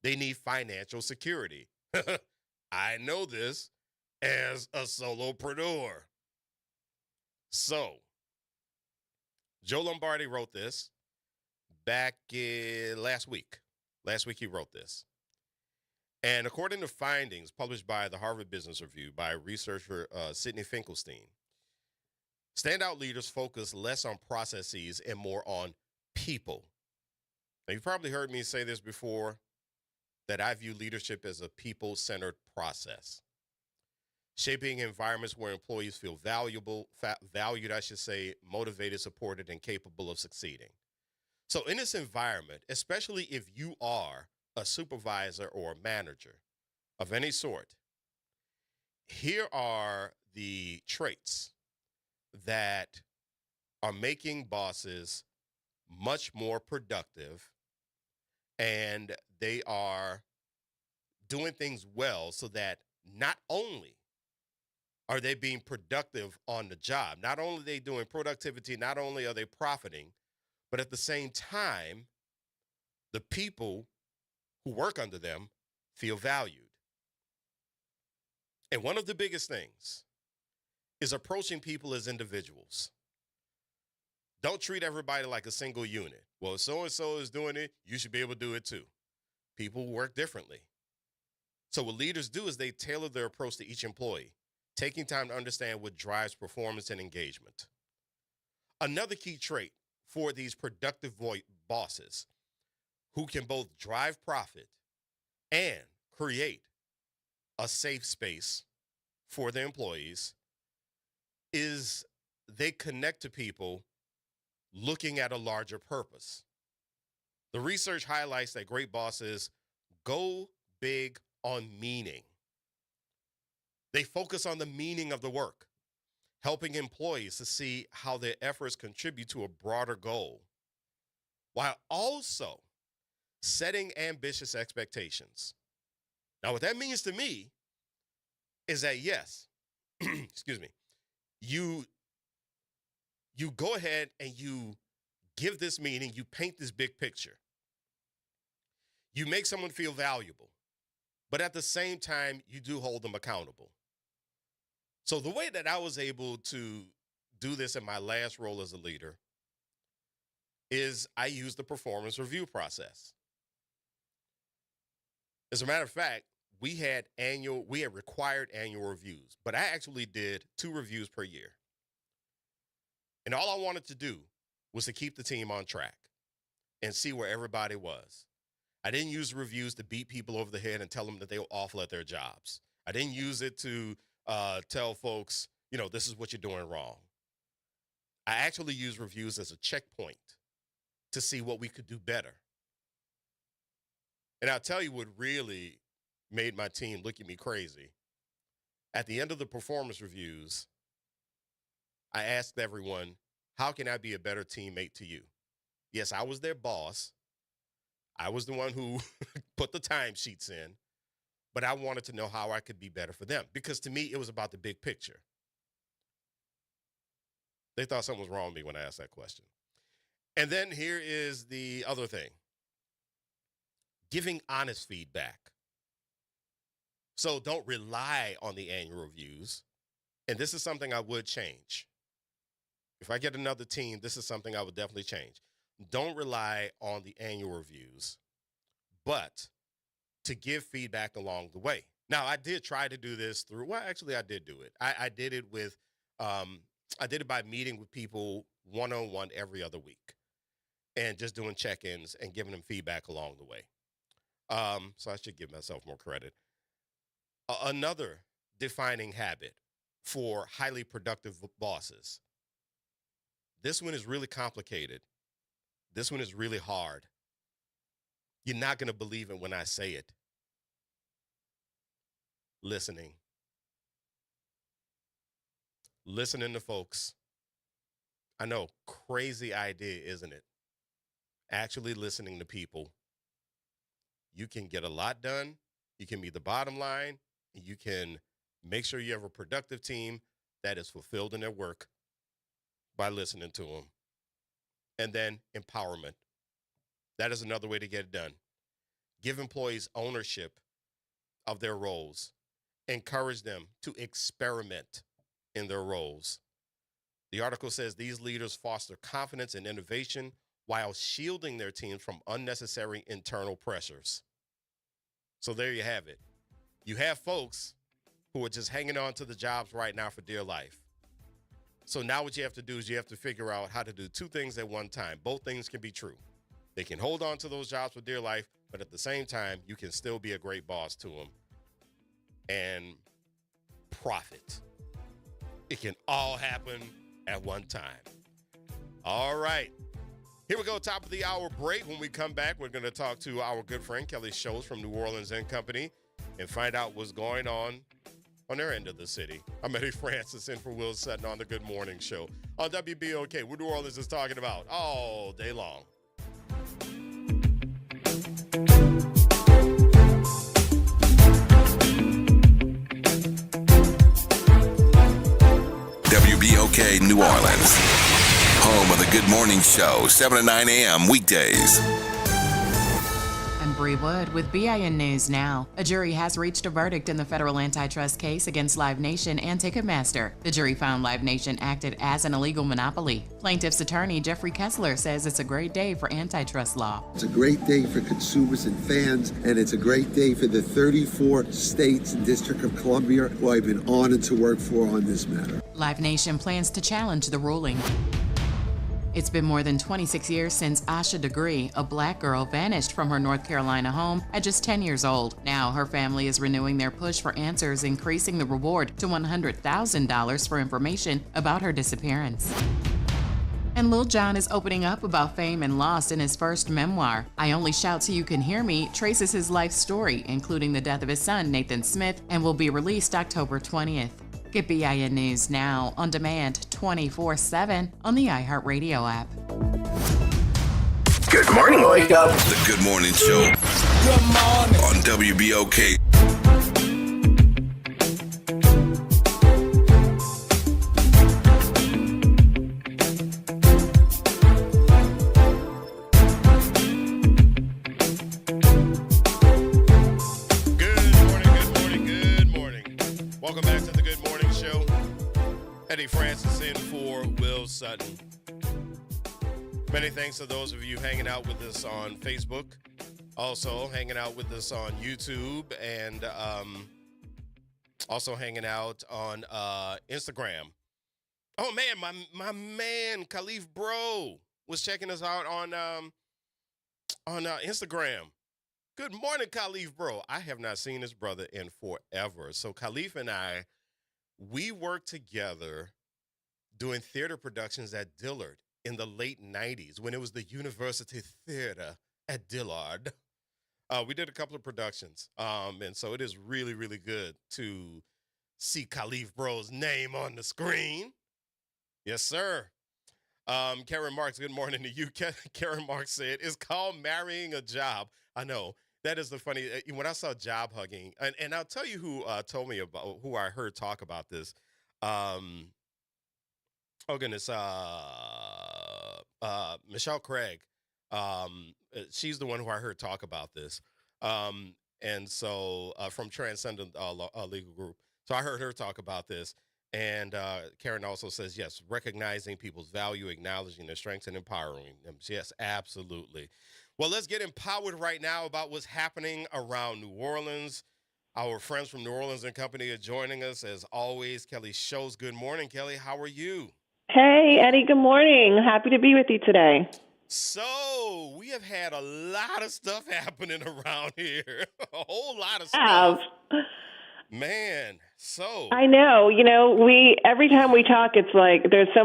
They need financial security. I know this as a solopreneur. So, Joe Lombardi wrote this back last week. Last week he wrote this. And according to findings published by the Harvard Business Review by researcher Sidney Finkelstein, standout leaders focus less on processes and more on people. Now, you've probably heard me say this before, that I view leadership as a people-centered process, shaping environments where employees feel valued, motivated, supported, and capable of succeeding. So in this environment, especially if you are a supervisor or a manager of any sort, here are the traits that are making bosses much more productive, and they are doing things well so that not only are they being productive on the job, not only are they doing productivity, not only are they profiting, but at the same time, the people who work under them feel valued. And one of the biggest things is approaching people as individuals. Don't treat everybody like a single unit. Well, so-and-so is doing it, you should be able to do it too. People work differently. So what leaders do is they tailor their approach to each employee, taking time to understand what drives performance and engagement. Another key trait for these productive bosses who can both drive profit and create a safe space for their employees is they connect to people looking at a larger purpose. The research highlights that great bosses go big on meaning. They focus on the meaning of the work, helping employees to see how their efforts contribute to a broader goal, while also setting ambitious expectations. Now, what that means to me is that, yes, excuse me, you go ahead and you give this meaning, you paint this big picture. You make someone feel valuable, but at the same time, you do hold them accountable. So the way that I was able to do this in my last role as a leader is I used the performance review process. As a matter of fact, we had required annual reviews, but I actually did 2 reviews per year. And all I wanted to do was to keep the team on track and see where everybody was. I didn't use reviews to beat people over the head and tell them that they were awful at their jobs. I didn't use it to tell folks, this is what you're doing wrong. I actually used reviews as a checkpoint to see what we could do better. And I'll tell you what really made my team look at me crazy. At the end of the performance reviews, I asked everyone, how can I be a better teammate to you? Yes, I was their boss. I was the one who put the timesheets in, but I wanted to know how I could be better for them, because to me, it was about the big picture. They thought something was wrong with me when I asked that question. And then here is the other thing. Giving honest feedback. So don't rely on the annual reviews. And this is something I would change. If I get another team, this is something I would definitely change. Don't rely on the annual reviews, but to give feedback along the way. Now, I did try to do this I did do it. I did it with, I did it by meeting with people one-on-one every other week and just doing check-ins and giving them feedback along the way. So I should give myself more credit. Another defining habit for highly productive bosses. This one is really complicated. This one is really hard. You're not going to believe it when I say it. Listening. Listening to folks. I know, crazy idea, isn't it? Actually listening to people. You can get a lot done. You can be the bottom line. And you can make sure you have a productive team that is fulfilled in their work by listening to them. And then empowerment. That is another way to get it done. Give employees ownership of their roles. Encourage them to experiment in their roles. The article says these leaders foster confidence and innovation while shielding their teams from unnecessary internal pressures. So there you have it. You have folks who are just hanging on to the jobs right now for dear life. So now what you have to do is you have to figure out how to do two things at one time. Both things can be true. They can hold on to those jobs for dear life, but at the same time, you can still be a great boss to them and profit. It can all happen at one time. All right. Here we go, top of the hour break. When we come back, we're going to talk to our good friend Kelly Shows from New Orleans and Company and find out what's going on their end of the city. I'm Eddie Francis in for Will Sutton on the Good Morning Show on WBOK, what New Orleans is talking about all day long. WBOK New Orleans, home of the Good Morning Show, 7 to 9 a.m. weekdays. I'm Bree Wood with BIN News Now. A jury has reached a verdict in the federal antitrust case against Live Nation and Ticketmaster. The jury found Live Nation acted as an illegal monopoly. Plaintiff's attorney Jeffrey Kessler says it's a great day for antitrust law. It's a great day for consumers and fans, and it's a great day for the 34 states and District of Columbia who I've been honored to work for on this matter. Live Nation plans to challenge the ruling. It's been more than 26 years since Asha Degree, a black girl, vanished from her North Carolina home at just 10 years old. Now her family is renewing their push for answers, increasing the reward to $100,000 for information about her disappearance. And Lil Jon is opening up about fame and loss in his first memoir. I Only Shout So You Can Hear Me traces his life story, including the death of his son, Nathan Smith, and will be released October 20th. Get BIN News Now on demand 24/7 on the iHeartRadio app. Good morning, wake up. The Good Morning Show. Good morning. On WBOK. Welcome back to the Good Morning Show. Eddie Francis in for Will Sutton. Many thanks to those of you hanging out with us on Facebook, also hanging out with us on YouTube, and also hanging out on Instagram. Oh man, my man Khalif Bro was checking us out on Instagram. Good morning, Khalif Bro. I have not seen this brother in forever. So Khalif and I, we worked together doing theater productions at Dillard in the late 90s when it was the University Theater at Dillard. We did a couple of productions. And so it is really, really good to see Khalif Bro's name on the screen. Yes, sir. Karen Marks, good morning to you. Karen Marks said, it's called marrying a job. I know. That is the funny, when I saw job hugging, and I'll tell you who told me about, who I heard talk about this. Oh goodness, Michelle Craig. She's the one who I heard talk about this. And so from Transcendent Legal Group. So I heard her talk about this. And Karen also says, yes, recognizing people's value, acknowledging their strengths, and empowering them. Yes, absolutely. Well, let's get empowered right now about what's happening around New Orleans. Our friends from New Orleans and Company are joining us, as always. Kelly Shows. Good morning, Kelly. How are you? Hey, Eddie. Good morning. Happy to be with you today. So we have had a lot of stuff happening around here. A whole lot of stuff. Man, so I know, every time we talk, it's like there's a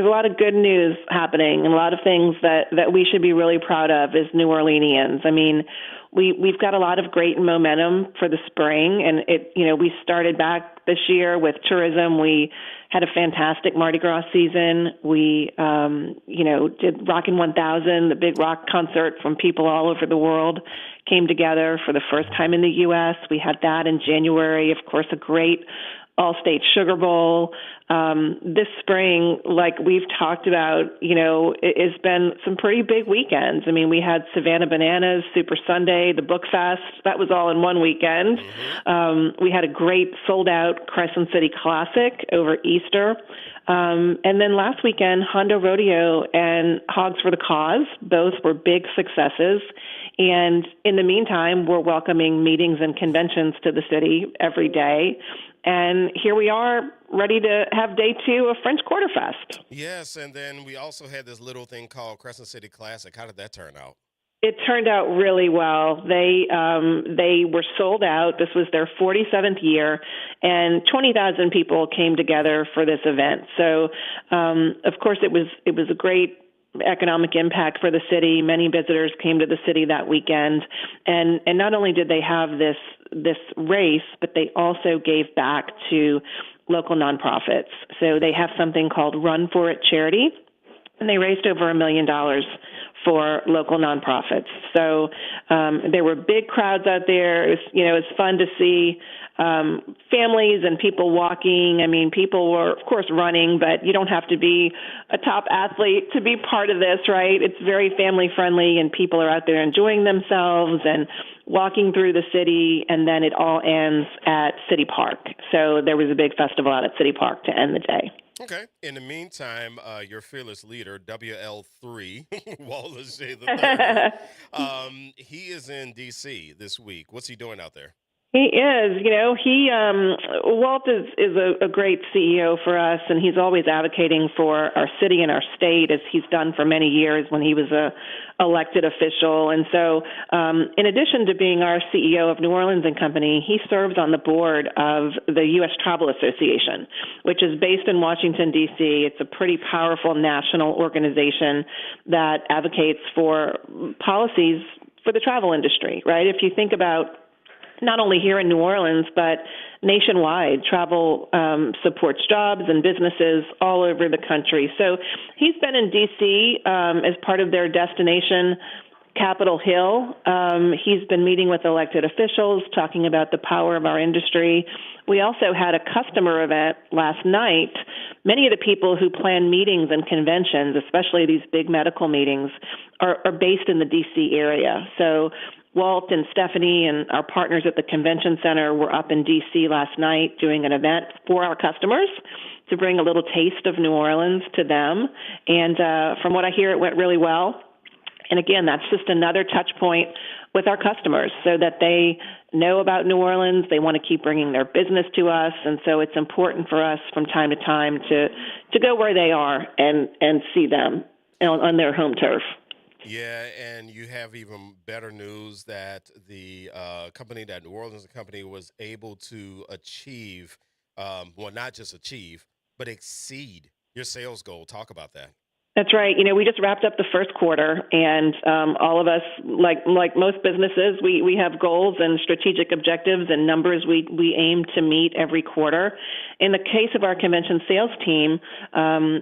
lot of good news happening and a lot of things that we should be really proud of as New Orleanians. I mean, we've got a lot of great momentum for the spring, and we started back this year with tourism. We had a fantastic Mardi Gras season. We, did Rockin' 1000, the big rock concert from people all over the world came together for the first time in the U.S. We had that in January. Of course, a great All-State Sugar Bowl. This spring, like we've talked about, it's been some pretty big weekends. I mean, we had Savannah Bananas, Super Sunday, the Book Fest. That was all in one weekend. We had a great sold-out Crescent City Classic over Easter. And then last weekend, Hondo Rodeo and Hogs for the Cause, both were big successes. And in the meantime, we're welcoming meetings and conventions to the city every day. And here we are, ready to have day 2 of French Quarter Fest. Yes, and then we also had this little thing called Crescent City Classic. How did that turn out? It turned out really well. They were sold out. This was their 47th year, and 20,000 people came together for this event. So, of course, it was a great economic impact for the city. Many visitors came to the city that weekend, and not only did they have this race, but they also gave back to local nonprofits. So they have something called Run For It Charity, and they raised over $1 million for local nonprofits. So there were big crowds out there. It was fun to see families and people walking. I mean, people were, of course, running, but you don't have to be a top athlete to be part of this, right? It's very family friendly, and people are out there enjoying themselves and walking through the city, and then it all ends at City Park. So there was a big festival out at City Park to end the day. Okay. In the meantime, your fearless leader, WL3, Wallace J. III, he is in D.C. this week. What's he doing out there? He is. Walt is a great CEO for us, and he's always advocating for our city and our state, as he's done for many years when he was a elected official. And so, in addition to being our CEO of New Orleans and Company, he serves on the board of the U.S. Travel Association, which is based in Washington, D.C. It's a pretty powerful national organization that advocates for policies for the travel industry, right? If you think about not only here in New Orleans, but nationwide, travel supports jobs and businesses all over the country. So he's been in D.C. As part of their destination, Capitol Hill. He's been meeting with elected officials, talking about the power of our industry. We also had a customer event last night. Many of the people who plan meetings and conventions, especially these big medical meetings, are based in the D.C. area. So Walt and Stephanie and our partners at the convention center were up in D.C. last night doing an event for our customers to bring a little taste of New Orleans to them. And from what I hear, it went really well. And again, that's just another touch point with our customers so that they know about New Orleans. They want to keep bringing their business to us. And so it's important for us from time to time to go where they are and see them on their home turf. Yeah, and you have even better news that the company, that New Orleans Company, was able to achieve, not just achieve, but exceed your sales goal. Talk about that. That's right. We just wrapped up the first quarter, and all of us, like most businesses, we have goals and strategic objectives and numbers we aim to meet every quarter. In the case of our convention sales team,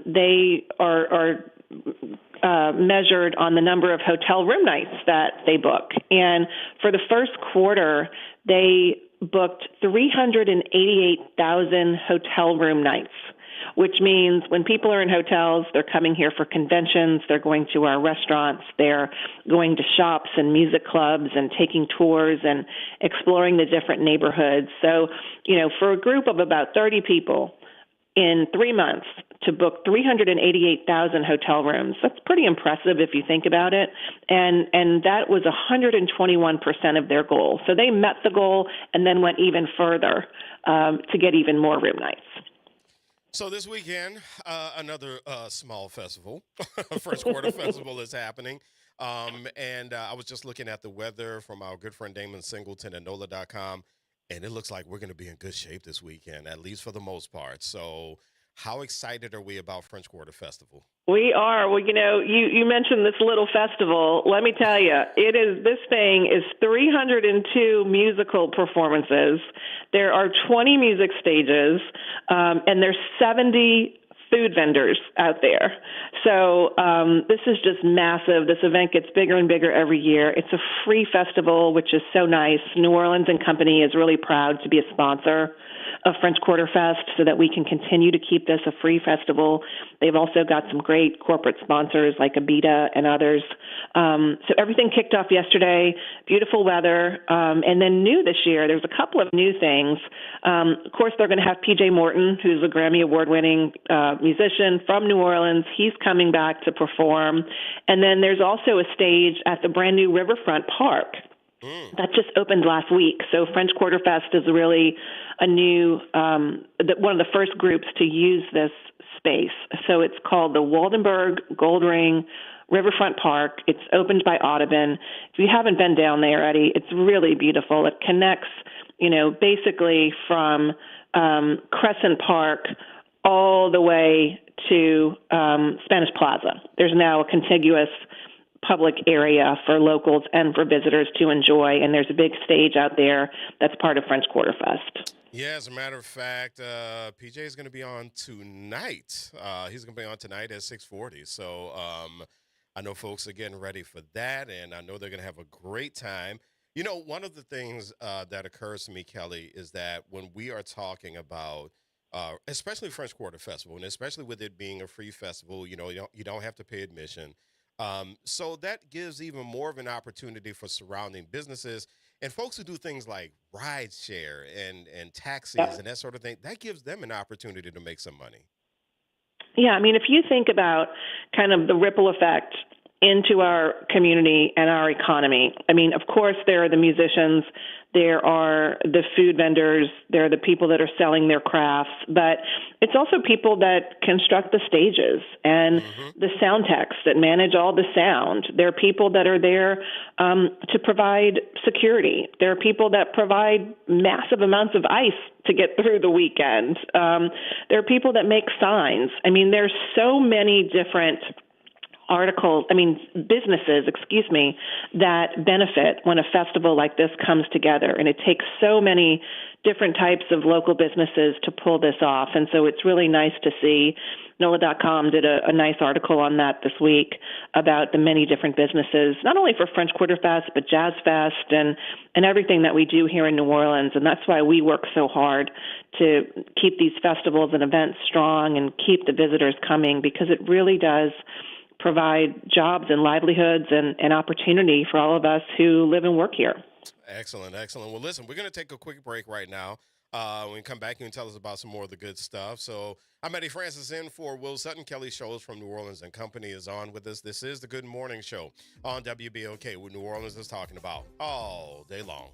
they are measured on the number of hotel room nights that they book. And for the first quarter, they booked 388,000 hotel room nights, which means when people are in hotels, they're coming here for conventions, they're going to our restaurants, they're going to shops and music clubs and taking tours and exploring the different neighborhoods. So, for a group of about 30 people in 3 months to book 388,000 hotel rooms, that's pretty impressive if you think about it. And that was 121% of their goal. So they met the goal and then went even further to get even more room nights. So this weekend, another small festival, First Quarter Festival is happening. And I was just looking at the weather from our good friend Damon Singleton at NOLA.com, and it looks like we're going to be in good shape this weekend, at least for the most part. So how excited are we about French Quarter Festival? We are. Well, you mentioned this little festival. Let me tell you, this thing is 302 musical performances. There are 20 music stages, and there's 70 food vendors out there. So this is just massive. This event gets bigger and bigger every year. It's a free festival, which is so nice. New Orleans and Company is really proud to be a sponsor of French Quarter Fest so that we can continue to keep this a free festival. They've also got some great corporate sponsors like Abita and others. So everything kicked off yesterday, beautiful weather. And then new this year, there's a couple of new things. Of course, they're going to have PJ Morton, who's a Grammy Award-winning musician from New Orleans. He's coming back to perform. And then there's also a stage at the brand new Riverfront Park. That just opened last week. So French Quarter Fest is really a new, one of the first groups to use this space. So it's called the Waldenberg Gold Ring Riverfront Park. It's opened by Audubon. If you haven't been down there, Eddie, it's really beautiful. It connects, basically from Crescent Park all the way to Spanish Plaza. There's now a contiguous public area for locals and for visitors to enjoy, and there's a big stage out there that's part of French Quarter Fest. Yeah, as a matter of fact, PJ is going to be on tonight. He's going to be on tonight at 6:40. So I know folks are getting ready for that, and I know they're going to have a great time. One of the things that occurs to me, Kelly, is that when we are talking about especially French Quarter Festival, and especially with it being a free festival, you don't have to pay admission. So that gives even more of an opportunity for surrounding businesses and folks who do things like ride share and taxis and that sort of thing. That gives them an opportunity to make some money. Yeah, if you think about kind of the ripple effect into our community and our economy. Of course, there are the musicians, there are the food vendors, there are the people that are selling their crafts, but it's also people that construct the stages and the sound techs that manage all the sound. There are people that are there to provide security. There are people that provide massive amounts of ice to get through the weekend. There are people that make signs. There's so many different businesses, that benefit when a festival like this comes together. And it takes so many different types of local businesses to pull this off. And so it's really nice to see. NOLA.com did a nice article on that this week about the many different businesses, not only for French Quarter Fest, but Jazz Fest and everything that we do here in New Orleans. And that's why we work so hard to keep these festivals and events strong and keep the visitors coming, because it really does provide jobs and livelihoods and opportunity for all of us who live and work here. Excellent. Well, listen, we're going to take a quick break right now. When we come back, you can tell us about some more of the good stuff. So I'm Eddie Francis in for Will Sutton. Kelly Scholes from New Orleans and Company is on with us. This is the Good Morning Show on WBOK, what New Orleans is talking about all day long.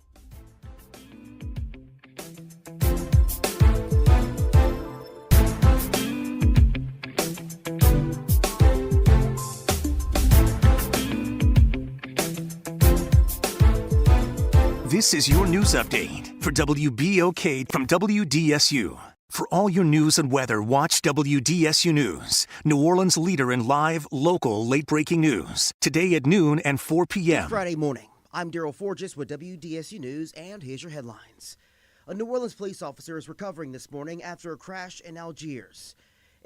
This is your news update for WBOK from WDSU. For all your news and weather, watch WDSU News, New Orleans' leader in live, local, late-breaking news. Today at noon and 4 p.m. Friday morning, I'm Daryl Forges with WDSU News, and here's your headlines. A New Orleans police officer is recovering this morning after a crash in Algiers.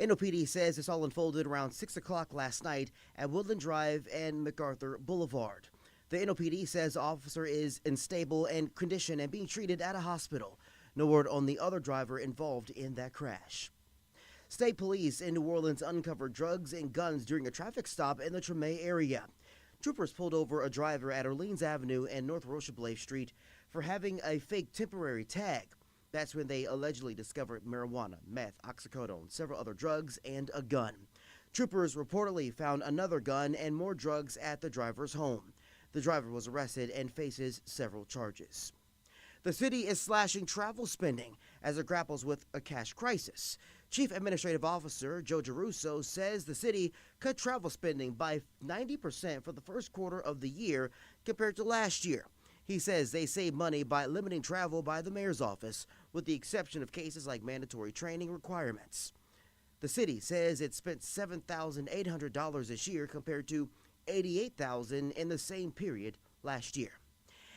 NOPD says this all unfolded around 6 o'clock last night at Woodland Drive and MacArthur Boulevard. The NOPD says the officer is in stable and condition and being treated at a hospital. No word on the other driver involved in that crash. State police in New Orleans uncovered drugs and guns during a traffic stop in the Treme area. Troopers pulled over a driver at Orleans Avenue and North Rocheblave Street for having a fake temporary tag. That's when they allegedly discovered marijuana, meth, oxycodone, several other drugs, and a gun. Troopers reportedly found another gun and more drugs at the driver's home. The driver was arrested and faces several charges. The city is slashing travel spending as it grapples with a cash crisis. Chief Administrative Officer Joe Geruso says the city cut travel spending by 90% for the first quarter of the year compared to last year. He says they save money by limiting travel by the mayor's office, with the exception of cases like mandatory training requirements. The city says it spent $7,800 this year compared to $88,000 in the same period last year.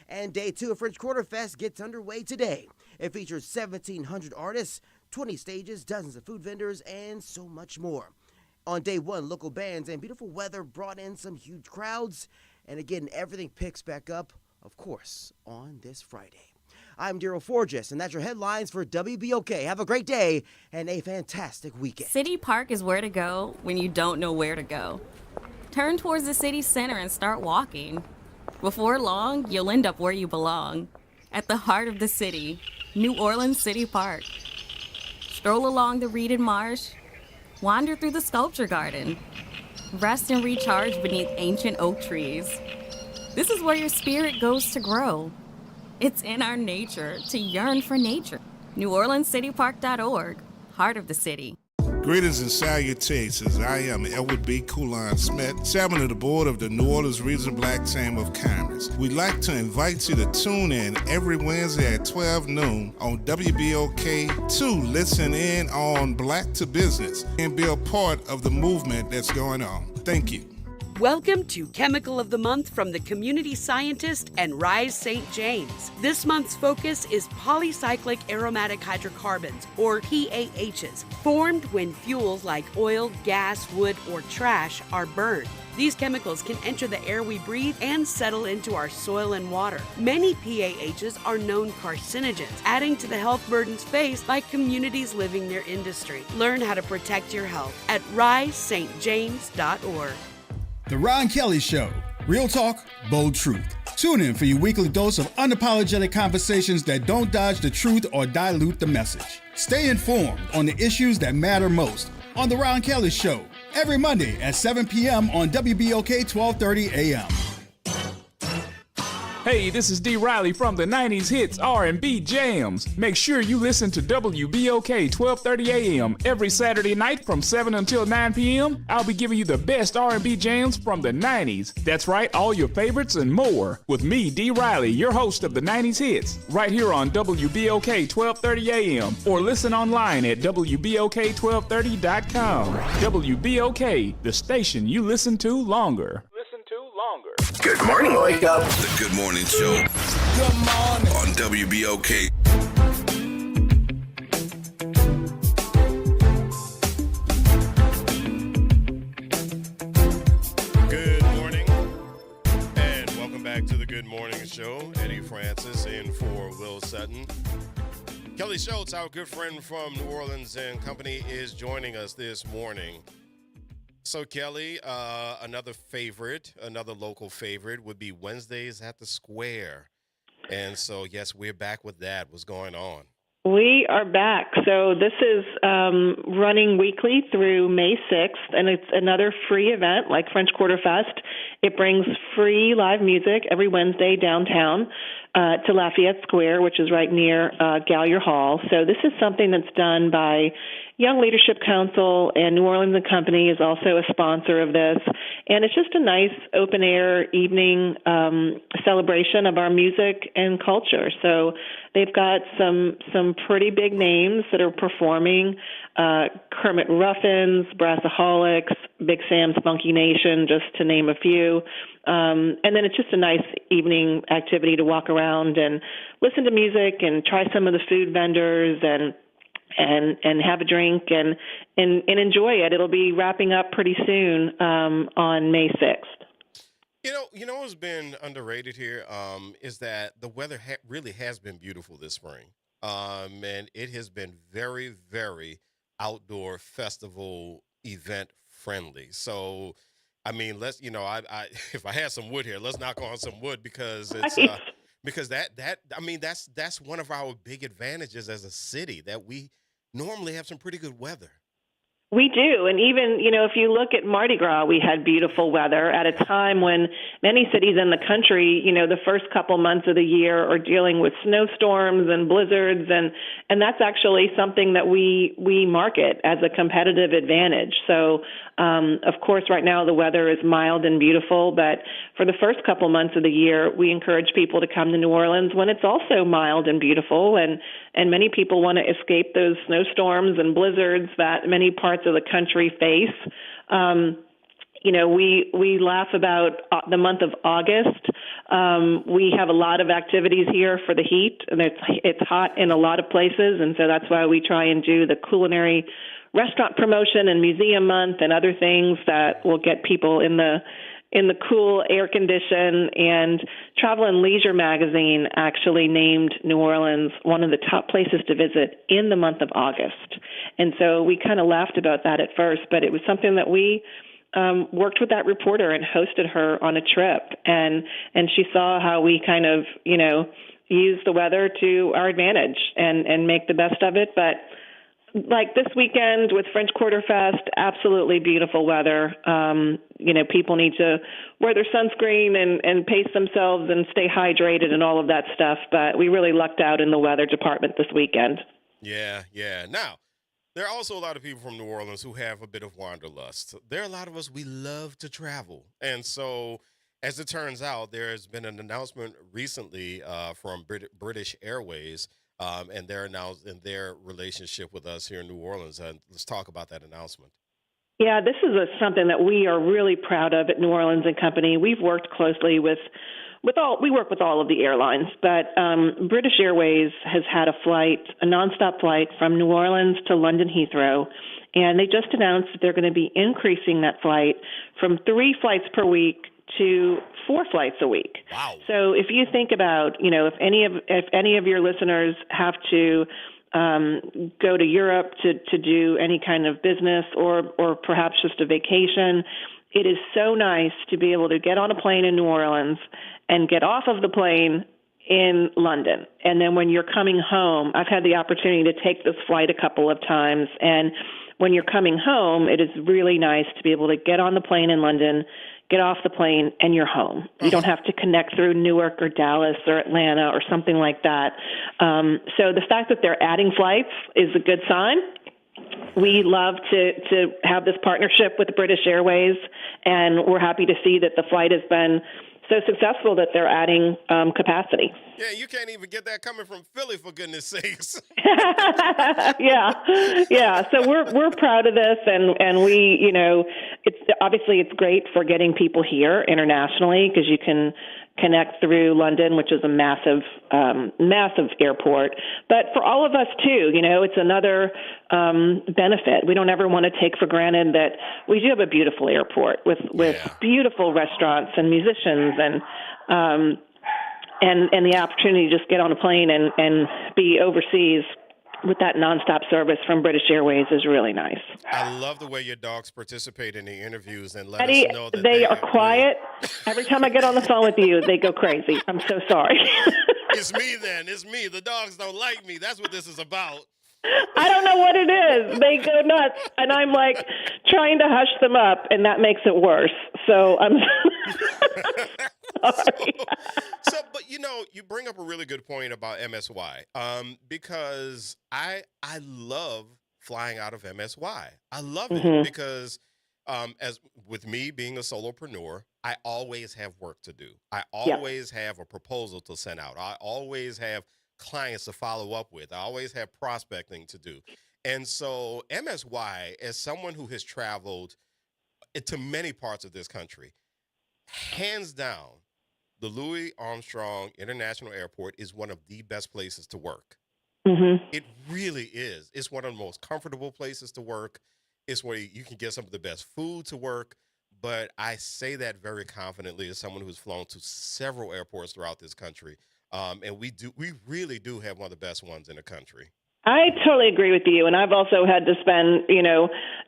And day 2 of French Quarter Fest gets underway today. It features 1,700 artists, 20 stages, dozens of food vendors, and so much more. On day one, local bands and beautiful weather brought in some huge crowds. And again, everything picks back up, of course, on this Friday. I'm Daryl Forges, and that's your headlines for WBOK. Have a great day and a fantastic weekend. City Park is where to go when you don't know where to go. Turn towards the city center and start walking. Before long, you'll end up where you belong, at the heart of the city, New Orleans City Park. Stroll along the reeded marsh, wander through the sculpture garden, rest and recharge beneath ancient oak trees. This is where your spirit goes to grow. It's in our nature to yearn for nature. NewOrleansCityPark.org, heart of the city. Greetings and salutations. I am Elwood B. Coulon Smith, chairman of the board of the New Orleans Regional Black Chamber of Commerce. We'd like to invite you to tune in every Wednesday at 12 noon on WBOK to listen in on Black to Business and be a part of the movement that's going on. Thank you. Welcome to Chemical of the Month from the Community Scientist and Rise St. James. This month's focus is polycyclic aromatic hydrocarbons, or PAHs, formed when fuels like oil, gas, wood, or trash are burned. These chemicals can enter the air we breathe and settle into our soil and water. Many PAHs are known carcinogens, adding to the health burdens faced by communities living near industry. Learn how to protect your health at risestjames.org. The Ron Kelly Show. Real talk, bold truth. Tune in for your weekly dose of unapologetic conversations that don't dodge the truth or dilute the message. Stay informed on the issues that matter most on The Ron Kelly Show, every Monday at 7 p.m. on WBOK 1230 a.m. Hey, this is D. Riley from the 90s Hits R&B Jams. Make sure you listen to WBOK 1230 a.m. every Saturday night from 7 until 9 p.m. I'll be giving you the best R&B jams from the 90s. That's right, all your favorites and more. With me, D. Riley, your host of the 90s Hits, right here on WBOK 1230 a.m. or listen online at WBOK1230.com. WBOK, the station you listen to longer. Good morning. Wake up. The Good Morning Show. Good morning. On WBOK. Good morning, and welcome back to the Good Morning Show. Eddie Francis in for Will Sutton. Kelly Schultz, our good friend from New Orleans and Company, is joining us this morning. So, Kelly, another local favorite would be Wednesdays at the Square. And so, yes, we're back with that. What's going on? We are back. So this is running weekly through May 6th, and it's another free event like French Quarter Fest. It brings free live music every Wednesday downtown to Lafayette Square, which is right near Gallier Hall. So this is something that's done by Young Leadership Council, and New Orleans and Company is also a sponsor of this. And it's just a nice open-air evening celebration of our music and culture. So they've got some pretty big names that are performing, Kermit Ruffins, Brassaholics, Big Sam's Funky Nation, just to name a few. And then it's just a nice evening activity to walk around and listen to music and try some of the food vendors and have a drink and enjoy it. It'll be wrapping up pretty soon on May 6th. You know what's been underrated here is that the weather really has been beautiful this spring. And it has been very, very outdoor festival event friendly. So, I mean, let's, I if I had some wood here, let's knock on some wood because it's because that's one of our big advantages as a city, that we normally have some pretty good weather. We do. And even, if you look at Mardi Gras, we had beautiful weather at a time when many cities in the country, the first couple months of the year are dealing with snowstorms and blizzards. And that's actually something that we market as a competitive advantage. So, of course, right now the weather is mild and beautiful. But for the first couple months of the year, we encourage people to come to New Orleans when it's also mild and beautiful. And many people want to escape those snowstorms and blizzards that many parts of the country face. We laugh about the month of August We have a lot of activities here for the heat, and it's hot in a lot of places, and so that's why we try and do the culinary restaurant promotion and museum month and other things that will get people in the cool air condition. And Travel and Leisure magazine actually named New Orleans one of the top places to visit in the month of August. And so we kind of laughed about that at first, but it was something that we worked with that reporter and hosted her on a trip. And she saw how we kind of, use the weather to our advantage and make the best of it. But like this weekend with French Quarter Fest, absolutely beautiful weather. People need to wear their sunscreen and pace themselves and stay hydrated and all of that stuff. But we really lucked out in the weather department this weekend. Yeah. Now, there are also a lot of people from New Orleans who have a bit of wanderlust. There are a lot of us, we love to travel. And so, as it turns out, there has been an announcement recently from British Airways and they're announcing their relationship with us here in New Orleans. Let's talk about that announcement. Yeah, this is something that we are really proud of at New Orleans & Company. We've worked closely we work with all of the airlines, but British Airways has had a nonstop flight from New Orleans to London Heathrow, and they just announced that they're going to be increasing that flight from 3 flights per week to 4 flights a week. Wow. So if you think about, if any of your listeners have to go to Europe to do any kind of business or perhaps just a vacation, it is so nice to be able to get on a plane in New Orleans and get off of the plane in London. And then when you're coming home, I've had the opportunity to take this flight a couple of times, and when you're coming home, it is really nice to be able to get on the plane in London, get off the plane, and you're home. You don't have to connect through Newark or Dallas or Atlanta or something like that. So the fact that they're adding flights is a good sign. We love to have this partnership with British Airways, and we're happy to see that the flight has been so successful that they're adding capacity. Yeah, you can't even get that coming from Philly, for goodness sakes. Yeah. So we're proud of this, and we, it's great for getting people here internationally because you can connect through London, which is a massive airport. But for all of us too, it's another benefit. We don't ever want to take for granted that we do have a beautiful airport with beautiful restaurants and musicians and the opportunity to just get on a plane and be overseas with that nonstop service from British Airways is really nice. I love the way your dogs participate in the interviews and let Eddie, us know that they are quiet. Every time I get on the phone with you, they go crazy. I'm so sorry. It's me then. It's me. The dogs don't like me. That's what this is about. I don't know what it is. They go nuts, and I'm like trying to hush them up, and that makes it worse. So I'm sorry. But you bring up a really good point about MSY, because I love flying out of MSY. I love it because as with me being a solopreneur, I always have work to do. I always have a proposal to send out. I always have clients to follow up with. I always have prospecting to do. And so MSY, as someone who has traveled to many parts of this country, hands down, the Louis Armstrong International Airport is one of the best places to work. It really is. It's one of the most comfortable places to work. It's where you can get some of the best food to work. But I say that very confidently as someone who's flown to several airports throughout this country. And we really do have one of the best ones in the country. I totally agree with you. And I've also had to spend,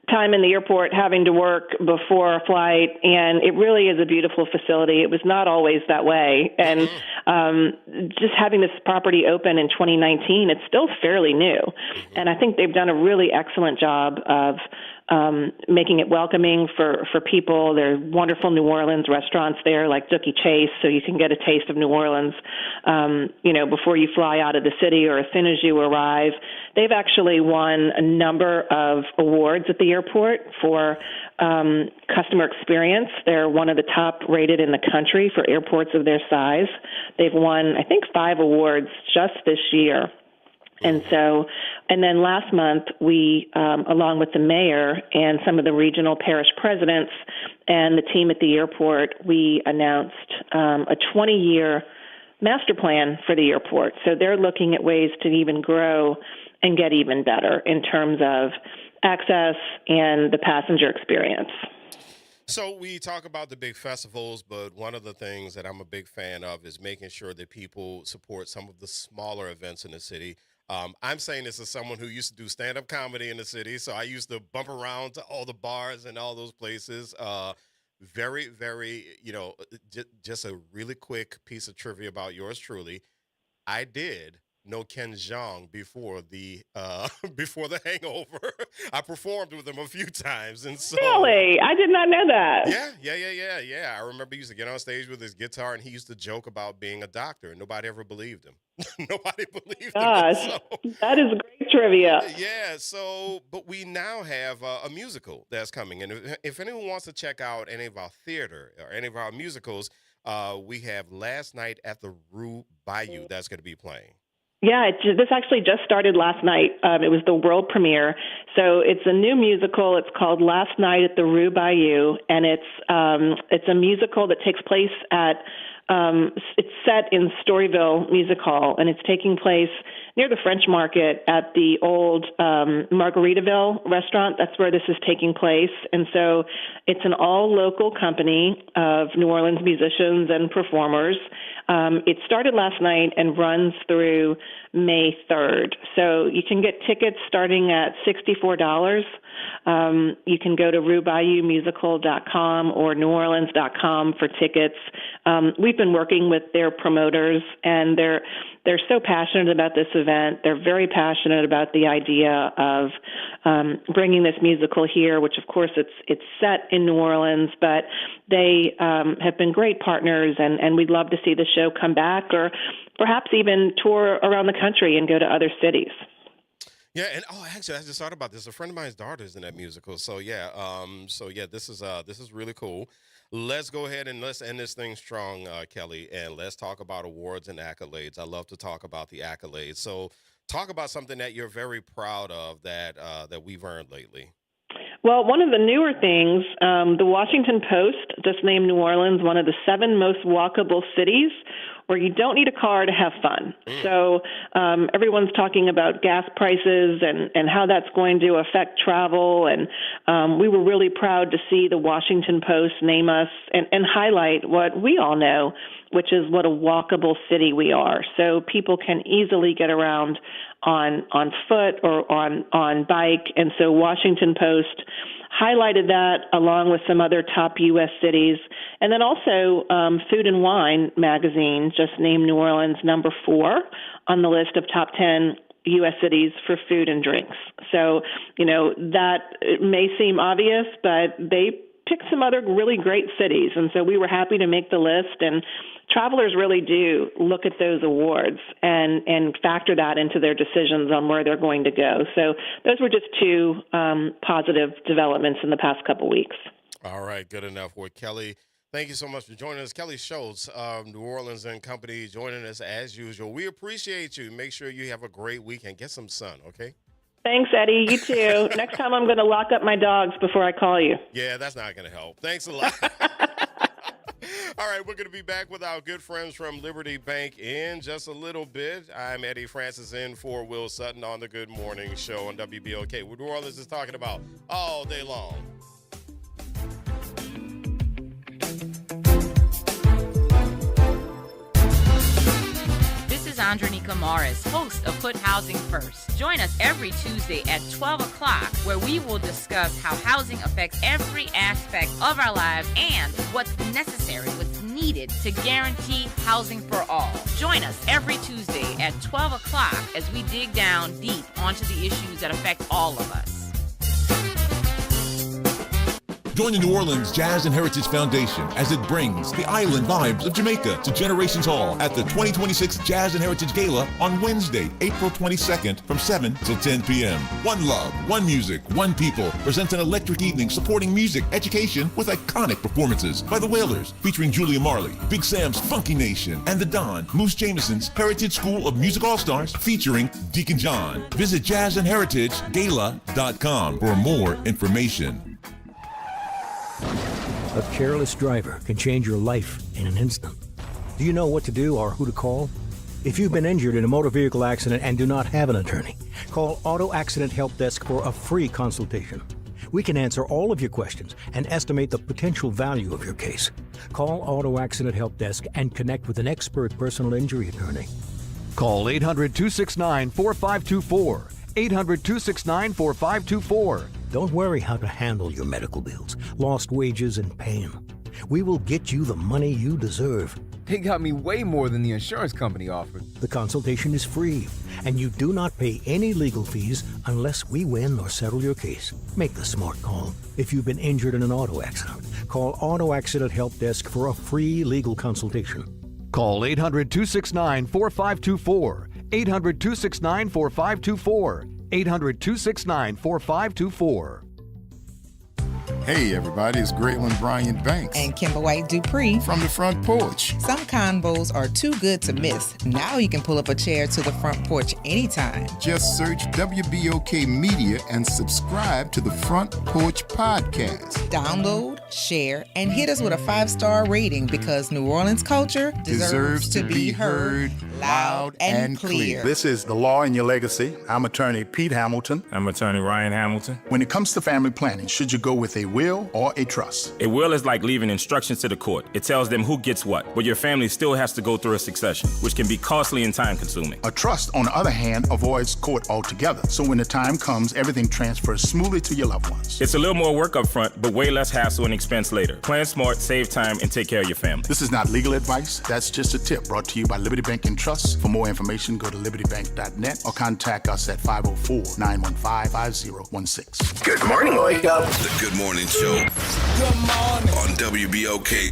time in the airport having to work before a flight. And it really is a beautiful facility. It was not always that way. And just having this property open in 2019, it's still fairly new. And I think they've done a really excellent job of making it welcoming for people. There are wonderful New Orleans restaurants there like Dooky Chase, so you can get a taste of New Orleans, before you fly out of the city or as soon as you arrive. They've actually won a number of awards at the airport for customer experience. They're one of the top rated in the country for airports of their size. They've won, I think, 5 awards just this year. And so And then last month, we, along with the mayor and some of the regional parish presidents and the team at the airport, we announced a 20-year master plan for the airport. So they're looking at ways to even grow and get even better in terms of access and the passenger experience. So we talk about the big festivals, but one of the things that I'm a big fan of is making sure that people support some of the smaller events in the city. I'm saying this as someone who used to do stand-up comedy in the city, so I used to bump around to all the bars and all those places. Very, very, just a really quick piece of trivia about yours truly. I did know Ken Jeong before the Hangover. I performed with him a few times, and so really, I did not know that. Yeah. I remember he used to get on stage with his guitar, and he used to joke about being a doctor, and nobody ever believed him. Nobody believed him. So, that is great trivia. Yeah. So, but we now have a musical that's coming, and if anyone wants to check out any of our theater or any of our musicals, we have Last Night at the Rue Bayou that's going to be playing. Yeah, this actually just started last night. It was the world premiere. So it's a new musical. It's called Last Night at the Rue Bayou, and it's a musical that takes place at it's set in Storyville Music Hall, and it's taking place near the French Market at the old Margaritaville restaurant. That's where this is taking place. And so it's an all-local company of New Orleans musicians and performers. It started last night and runs through May 3rd. So you can get tickets starting at $64. You can go to ruebayoumusical.com or neworleans.com for tickets. We've been working with their promoters, and they're so passionate about this event. They're very passionate about the idea of bringing this musical here, which, of course, it's set in New Orleans, but they have been great partners, and we'd love to see the show come back or perhaps even tour around the country and go to other cities. Yeah, and actually, I just thought about this. A friend of mine's daughter is in that musical, so yeah, this is really cool. Let's go ahead and let's end this thing strong, Kelly, and let's talk about awards and accolades. I love to talk about the accolades. So, talk about something that you're very proud of that we've earned lately. Well, one of the newer things, the Washington Post just named New Orleans one of the 7 most walkable cities where you don't need a car to have fun. So everyone's talking about gas prices and how that's going to affect travel. And we were really proud to see the Washington Post name us and highlight what we all know, which is what a walkable city we are. So people can easily get around on foot or on bike. And so Washington Post highlighted that along with some other top U.S. cities. And then also Food and Wine magazine just named New Orleans number 4 on the list of top 10 U.S. cities for food and drinks. So, that may seem obvious, but they picked some other really great cities. And so we were happy to make the list. And travelers really do look at those awards and factor that into their decisions on where they're going to go. So those were just 2 positive developments in the past couple weeks. All right, good enough. Well, Kelly, thank you so much for joining us. Kelly Schultz, New Orleans and Company, joining us as usual. We appreciate you. Make sure you have a great weekend. Get some sun, okay? Thanks, Eddie. You too. Next time I'm going to lock up my dogs before I call you. Yeah, that's not going to help. Thanks a lot. All right, we're going to be back with our good friends from Liberty Bank in just a little bit. I'm Eddie Francis in for Will Sutton on the Good Morning Show on WBOK. What New Orleans is talking about all day long. This is Andronica Morris, host of Put Housing First. Join us every Tuesday at 12 o'clock, where we will discuss how housing affects every aspect of our lives and what's necessary, what's needed to guarantee housing for all. Join us every Tuesday at 12 o'clock as we dig down deep onto the issues that affect all of us. Join the New Orleans Jazz and Heritage Foundation as it brings the island vibes of Jamaica to Generations Hall at the 2026 Jazz and Heritage Gala on Wednesday, April 22nd from 7 till 10 p.m. One love, one music, one people presents an electric evening supporting music, education with iconic performances by the Wailers featuring Julia Marley, Big Sam's Funky Nation, and the Don, Moose Jameson's Heritage School of Music All-Stars featuring Deacon John. Visit jazzandheritagegala.com for more information. A careless driver can change your life in an instant. Do you know what to do or who to call? If you've been injured in a motor vehicle accident and do not have an attorney, call Auto Accident Help Desk for a free consultation. We can answer all of your questions and estimate the potential value of your case. Call Auto Accident Help Desk and connect with an expert personal injury attorney. Call 800-269-4524. 800-269-4524. Don't worry how to handle your medical bills, lost wages, and pain. We will get you the money you deserve. They got me way more than the insurance company offered. The consultation is free, and you do not pay any legal fees unless we win or settle your case. Make the smart call. If you've been injured in an auto accident, call Auto Accident Help Desk for a free legal consultation. Call 800-269-4524. 800-269-4524. 800-269-4524. Hey everybody, it's Graylin Bryant Banks and Kimber White Dupree from the front porch. Some combos are too good to miss. Now you can pull up a chair to the front porch anytime. Just search WBOK Media and subscribe to the Front Porch Podcast. Download, share, and hit us with a 5-star rating because New Orleans culture deserves to be heard loud and clear. This is The Law in Your Legacy. I'm attorney Pete Hamilton. I'm attorney Ryan Hamilton. When it comes to family planning, should you go with a will or a trust? A will is like leaving instructions to the court. It tells them who gets what, but your family still has to go through a succession, which can be costly and time-consuming. A trust, on the other hand, avoids court altogether. So when the time comes, everything transfers smoothly to your loved ones. It's a little more work up front, but way less hassle and expense later. Plan smart, save time, and take care of your family. This is not legal advice. That's just a tip brought to you by Liberty Bank and Trust. For more information, go to libertybank.net or contact us at 504-915-5016. Good morning, wake up. The Good Morning Show. Good morning. On WBOK.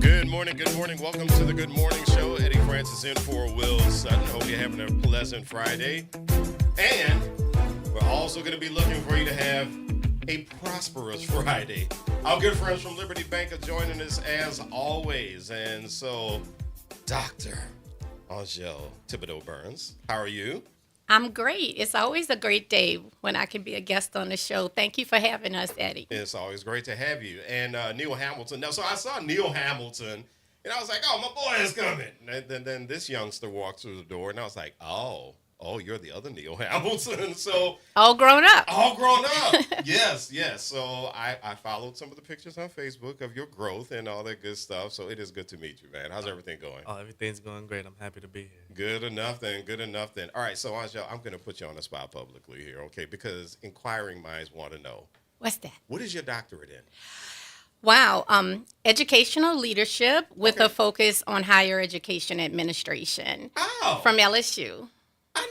Good morning. Welcome to the Good Morning Show. Eddie Francis in for Will Sutton. Hope you're having a pleasant Friday. And we're also going to be looking for you to have a prosperous Friday. Our good friends from Liberty Bank are joining us as always. And so, Dr. Angel Thibodeau Burns, how are you? I'm great. It's always a great day when I can be a guest on the show. Thank you for having us, Eddie. It's always great to have you. And Neil Hamilton. Now, so I saw Neil Hamilton, and I was like, oh, my boy is coming. And then this youngster walked through the door, and I was like, oh, you're the other Neil Hamilton. So all grown up. Yes. So I followed some of the pictures on Facebook of your growth and all that good stuff. So it is good to meet you, man. How's everything going? Oh, everything's going great. I'm happy to be here. Good enough then. All right, so Angel, I'm going to put you on the spot publicly here, okay? Because inquiring minds want to know. What's that? What is your doctorate in? Wow. Educational leadership with a focus on higher education administration. Oh. From LSU. I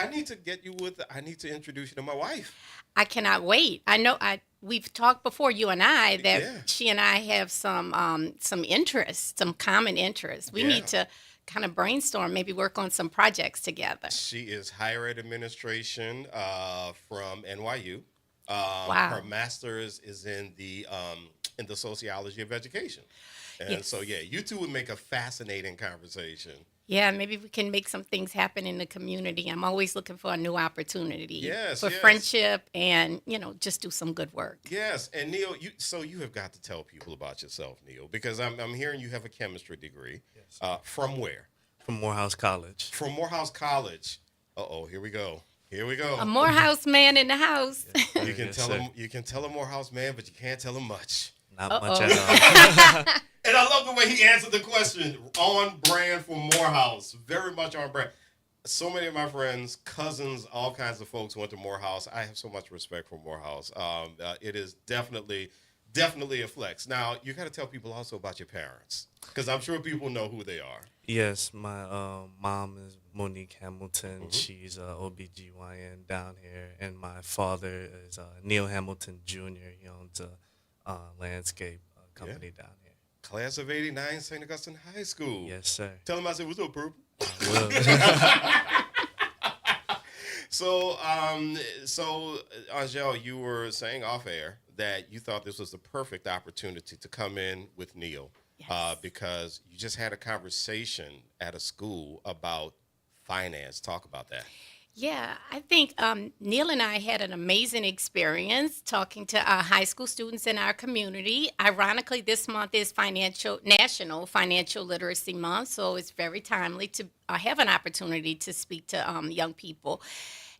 need to get you I need to introduce you to my wife. I cannot wait. I know we've talked before, you and I, that she and I have some interests, some common interests. We need to kind of brainstorm, maybe work on some projects together. She is higher ed administration from NYU. Wow. Her master's is in the sociology of education. And so, you two would make a fascinating conversation. Yeah, maybe we can make some things happen in the community. I'm always looking for a new opportunity for friendship and, just do some good work. Yes. And Neil, you have got to tell people about yourself, Neil, because I'm hearing you have a chemistry degree. Yes. From where? From Morehouse College. From Morehouse College. Uh-oh, here we go. A Morehouse man in the house. You can tell a Morehouse man, but you can't tell him much. Not much at all. And I love the way he answered the question. On brand for Morehouse. Very much on brand. So many of my friends, cousins, all kinds of folks went to Morehouse. I have so much respect for Morehouse. It is definitely Definitely a flex. Now, you got to tell people also about your parents, because I'm sure people know who they are. Yes, my mom is Monique Hamilton. She's a OBGYN down here. And my father is Neil Hamilton Jr. He owns a landscape company down here. Class of 89, St. Augustine High School. Yes, sir. Tell him I said, what's up, Purple? So, Angel, you were saying off air that you thought this was the perfect opportunity to come in with Neil, because you just had a conversation at a school about finance. Talk about that. Yeah, I think Neil and I had an amazing experience talking to high school students in our community. Ironically, this month is National Financial Literacy Month, so it's very timely to have an opportunity to speak to young people.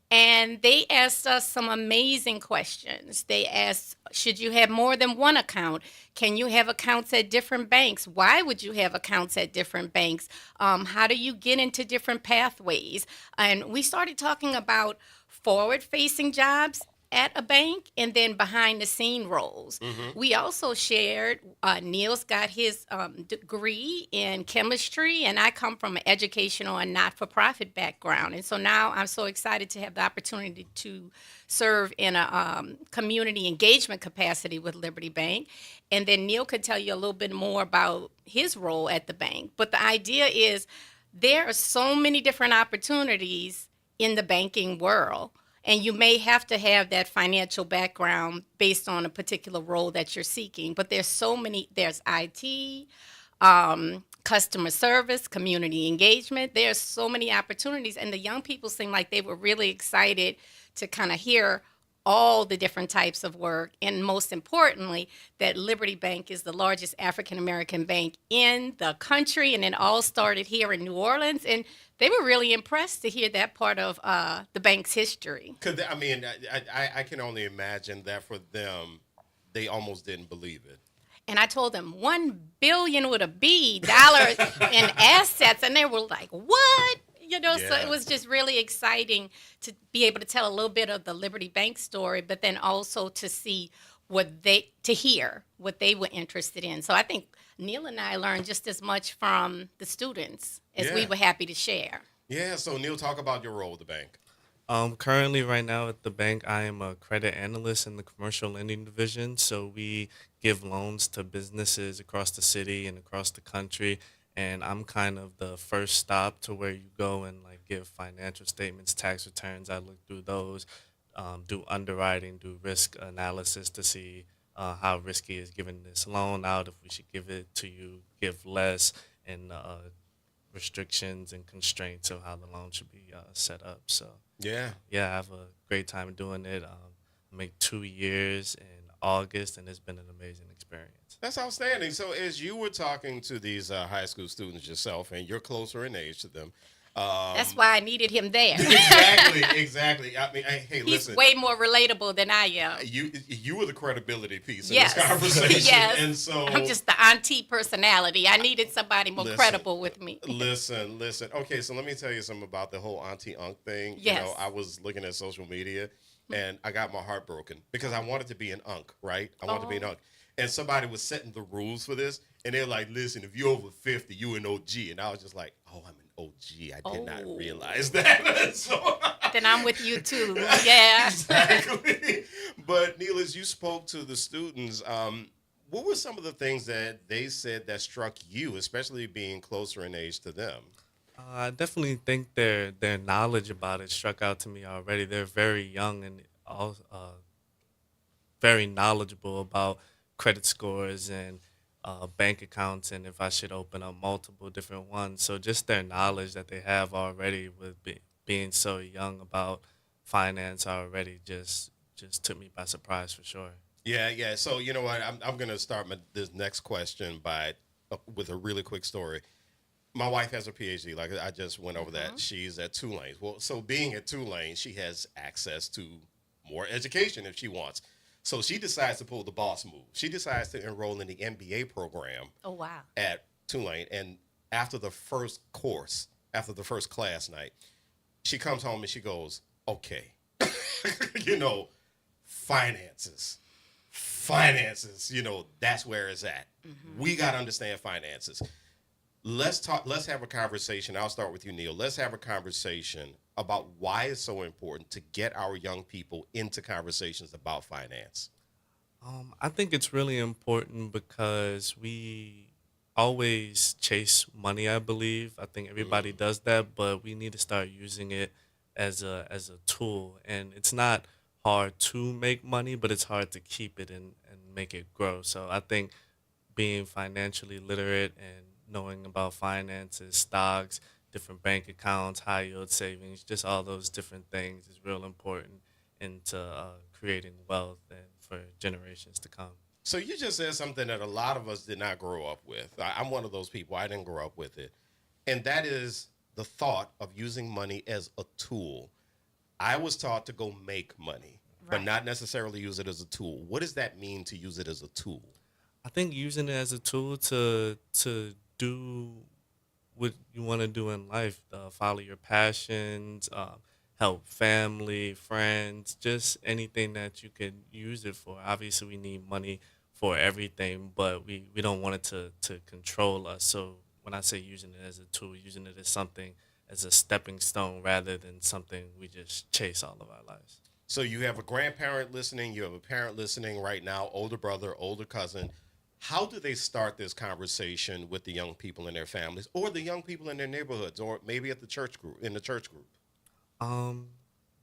And they asked us some amazing questions. They asked, should you have more than one account? Can you have accounts at different banks? Why would you have accounts at different banks? How do you get into different pathways? And we started talking about forward-facing jobs at a bank and then behind-the-scene roles. We also shared, Neil's got his degree in chemistry, and I come from an educational and not-for-profit background. And so now I'm so excited to have the opportunity to serve in a community engagement capacity with Liberty Bank. And then Neil could tell you a little bit more about his role at the bank. But the idea is there are so many different opportunities in the banking world. And you may have to have that financial background based on a particular role that you're seeking. But there's so many, there's IT, customer service, community engagement. There's so many opportunities. And the young people seem like they were really excited to kind of hear all the different types of work. And most importantly, that Liberty Bank is the largest African-American bank in the country. And it all started here in New Orleans. And they were really impressed to hear that part of the bank's history. I mean, I can only imagine that for them, they almost didn't believe it. And I told them $1 billion with a B dollars in assets, and they were like, "What?" You know. So it was just really exciting to be able to tell a little bit of the Liberty Bank story, but then also to see hear what they were interested in. So I think Neil and I learned just as much from the students as we were happy to share. Yeah, so Neil, talk about your role at the bank. Currently, right now at the bank, I am a credit analyst in the commercial lending division. So we give loans to businesses across the city and across the country. And I'm kind of the first stop to where you go and like give financial statements, tax returns. I look through those, do underwriting, do risk analysis to see how risky is giving this loan out, if we should give it to you, give less, and restrictions and constraints of how the loan should be set up. So yeah, I have a great time doing it. I make 2 years in August, and it's been an amazing experience. That's outstanding. So as you were talking to these high school students yourself, and you're closer in age to them. That's why I needed him there. Exactly. I mean, hey, listen. He's way more relatable than I am. You were the credibility piece in this conversation. Yes. And so I'm just the auntie personality. I needed somebody more credible with me. Listen. Okay, so let me tell you something about the whole auntie unk thing. Yes. You know, I was looking at social media, and I got my heart broken because I wanted to be an unk, right? I wanted to be an unk. And somebody was setting the rules for this, and they're like, listen, if you're over 50, you're an OG. And I was just like, oh, I'm an OG. I did not realize that. So, then I'm with you too. Yeah. Exactly. But Neil, as you spoke to the students, what were some of the things that they said that struck you, especially being closer in age to them? I definitely think their knowledge about it struck out to me already. They're very young and all very knowledgeable about credit scores and bank accounts, and if I should open up multiple different ones. So just their knowledge that they have already with being so young about finance already just took me by surprise for sure. Yeah. So you know what? I'm going to start this next question with a really quick story. My wife has a PhD. Like I just went over that. She's at Tulane. Well, so being at Tulane, she has access to more education if she wants. So she decides to pull the boss move. She decides to enroll in the MBA program. Oh, wow. At Tulane. And after the first class night, she comes home and she goes, okay, finances. finances, that's where it's at. We got to understand finances. Let's have a conversation. I'll start with you, Neil. Let's have a conversation about why it's so important to get our young people into conversations about finance. I think it's really important because we always chase money, I believe. I think everybody does that, but we need to start using it as a tool. And it's not hard to make money, but it's hard to keep it and make it grow. So I think being financially literate and knowing about finances, stocks, different bank accounts, high yield savings, just all those different things is real important into creating wealth and for generations to come. So you just said something that a lot of us did not grow up with. I'm one of those people. I didn't grow up with it. And that is the thought of using money as a tool. I was taught to go make money, but not necessarily use it as a tool. What does that mean to use it as a tool? I think using it as a tool to do what you want to do in life, follow your passions, help family, friends, just anything that you could use it for. Obviously, we need money for everything, but we don't want it to control us. So when I say using it as a tool, using it as something, as a stepping stone rather than something we just chase all of our lives. So you have a grandparent listening, you have a parent listening right now, older brother, older cousin. How do they start this conversation with the young people in their families or the young people in their neighborhoods or maybe at the church group, in the church group?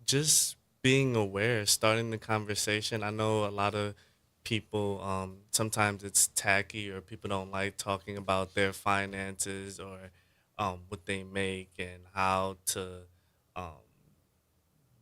Just being aware, starting the conversation. I know a lot of people, sometimes it's tacky or people don't like talking about their finances or what they make and how to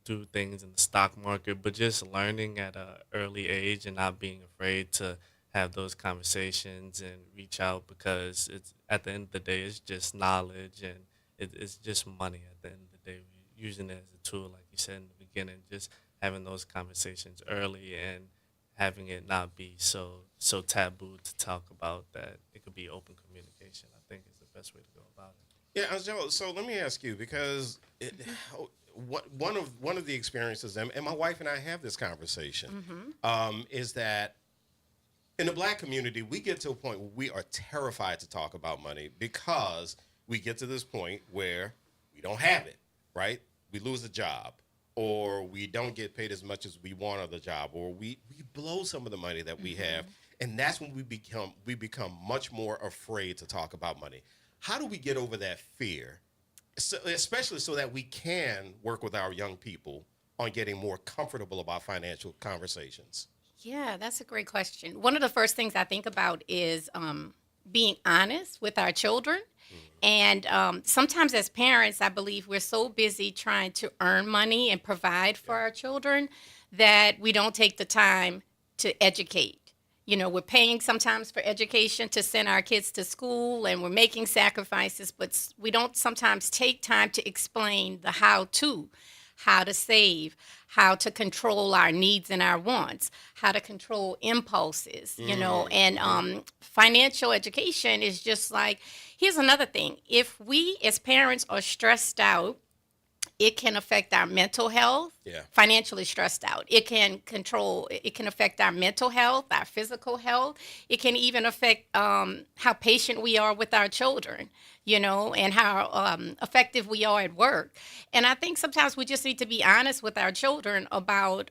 do things in the stock market, but just learning at an early age and not being afraid to have those conversations and reach out, because it's at the end of the day, it's just knowledge and it's just money at the end of the day. We're using it as a tool, like you said in the beginning, just having those conversations early and having it not be so taboo to talk about, that it could be open communication, I think is the best way to go about it. Yeah, Joe, so let me ask you, because one of the experiences, and my wife and I have this conversation, is that in the Black community, we get to a point where we are terrified to talk about money because we get to this point where we don't have it, right? We lose a job, or we don't get paid as much as we want on the job, or we blow some of the money that we have, and that's when we become much more afraid to talk about money. How do we get over that fear, especially so that we can work with our young people on getting more comfortable about financial conversations? Yeah, that's a great question. One of the first things I think about is being honest with our children. And sometimes as parents, I believe we're so busy trying to earn money and provide for our children that we don't take the time to educate. You know, we're paying sometimes for education to send our kids to school, and we're making sacrifices, but we don't sometimes take time to explain the how to save, how to control our needs and our wants, how to control impulses, and financial education is just like, here's another thing. If we as parents are stressed out, it can affect our mental health. Financially stressed out. It can affect our mental health, our physical health. It can even affect how patient we are with our children, and how effective we are at work. And I think sometimes we just need to be honest with our children about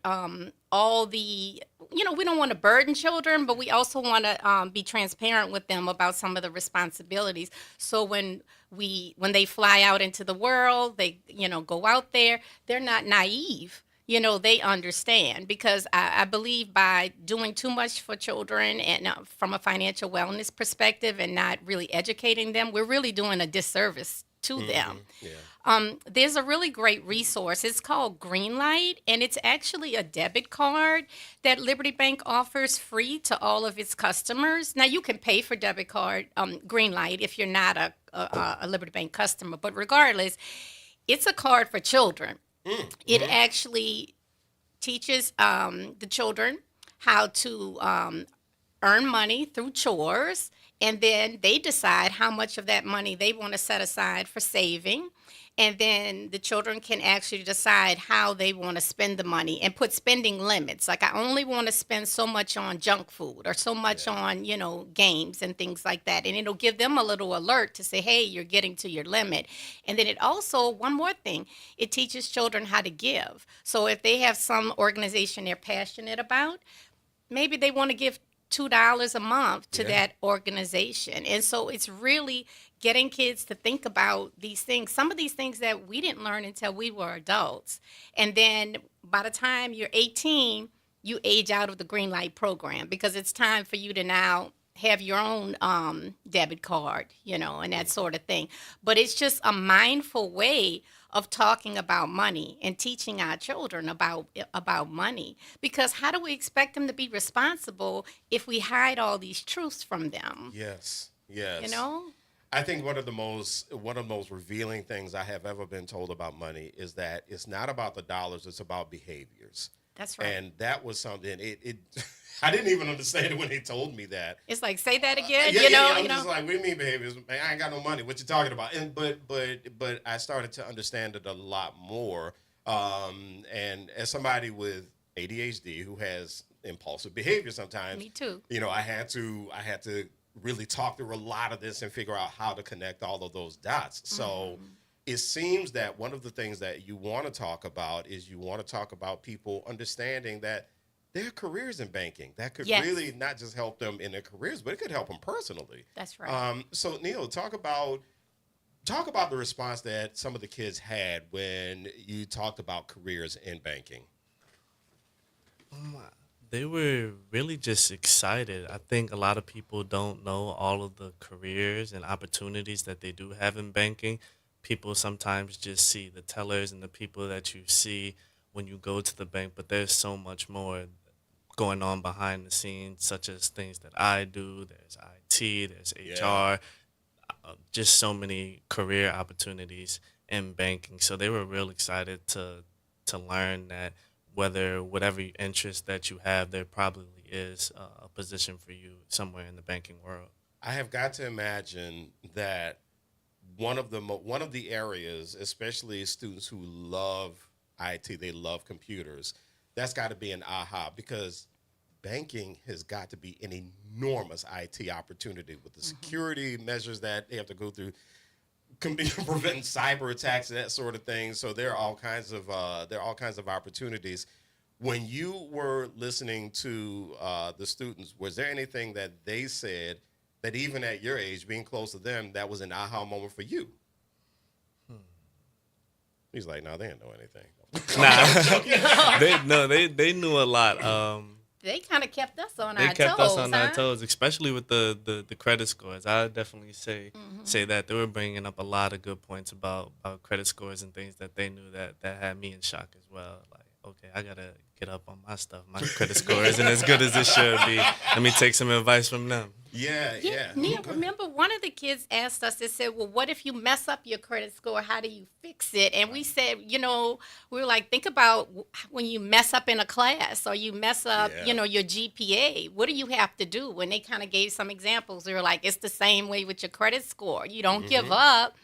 all the, we don't want to burden children, but we also want to be transparent with them about some of the responsibilities. So when they fly out into the world, they, go out there, they're not naive. They understand, because I believe by doing too much for children and from a financial wellness perspective and not really educating them, we're really doing a disservice to them. There's a really great resource. It's called Greenlight, and it's actually a debit card that Liberty Bank offers free to all of its customers. Now, you can pay for debit card Greenlight if you're not a Liberty Bank customer, but regardless, it's a card for children. It actually teaches the children how to earn money through chores, and then they decide how much of that money they want to set aside for saving. And then the children can actually decide how they want to spend the money and put spending limits. Like, I only want to spend so much on junk food or so much on, games and things like that. And it'll give them a little alert to say, hey, you're getting to your limit. And then it also, one more thing, it teaches children how to give. So if they have some organization they're passionate about, maybe they want to give $2 a month to that organization. And so it's really getting kids to think about these things, some of these things that we didn't learn until we were adults. And then by the time you're 18, you age out of the green light program because it's time for you to now have your own debit card, and that sort of thing. But it's just a mindful way of talking about money and teaching our children about money. Because how do we expect them to be responsible if we hide all these truths from them? Yes. I think one of the most revealing things I have ever been told about money is that it's not about the dollars, it's about behaviors. That's right. And that was something it I didn't even understand it when he told me that. It's like, say that again, I'm just like, what do you mean behaviors? Man, I ain't got no money. What you talking about? And but I started to understand it a lot more. And as somebody with ADHD who has impulsive behavior sometimes, me too. I had to really talk through a lot of this and figure out how to connect all of those dots. So it seems that one of the things that you want to talk about is you want to talk about people understanding that there are careers in banking that could really not just help them in their careers, but it could help them personally. That's right. So Neil, talk about the response that some of the kids had when you talked about careers in banking. They were really just excited. I think a lot of people don't know all of the careers and opportunities that they do have in banking. People sometimes just see the tellers and the people that you see when you go to the bank, but there's so much more going on behind the scenes, such as things that I do. There's IT, there's HR, just so many career opportunities in banking. So they were real excited to learn that whatever interest that you have, there probably is a position for you somewhere in the banking world. I have got to imagine that one of the areas, especially students who love IT, they love computers, that's got to be an aha, because banking has got to be an enormous IT opportunity with the security measures that they have to go through, preventing cyber attacks and that sort of thing. So there are all kinds of opportunities. When you were listening to the students, was there anything that they said that even at your age, being close to them, that was an aha moment for you? He's like, no, they didn't know anything. They knew a lot. They kind of kept us on our toes. They kept us on our toes, especially with the credit scores. I definitely say that they were bringing up a lot of good points about credit scores and things that they knew that had me in shock as well. Like, okay, I gotta get up on my stuff. My credit score isn't as good as it should be. Let me take some advice from them. Yeah. Neil, remember one of the kids asked us, they said, well, what if you mess up your credit score? How do you fix it? And we said, we were like, think about when you mess up in a class or you mess up, your GPA. What do you have to do? When they kind of gave some examples, they were like, it's the same way with your credit score. You don't give up.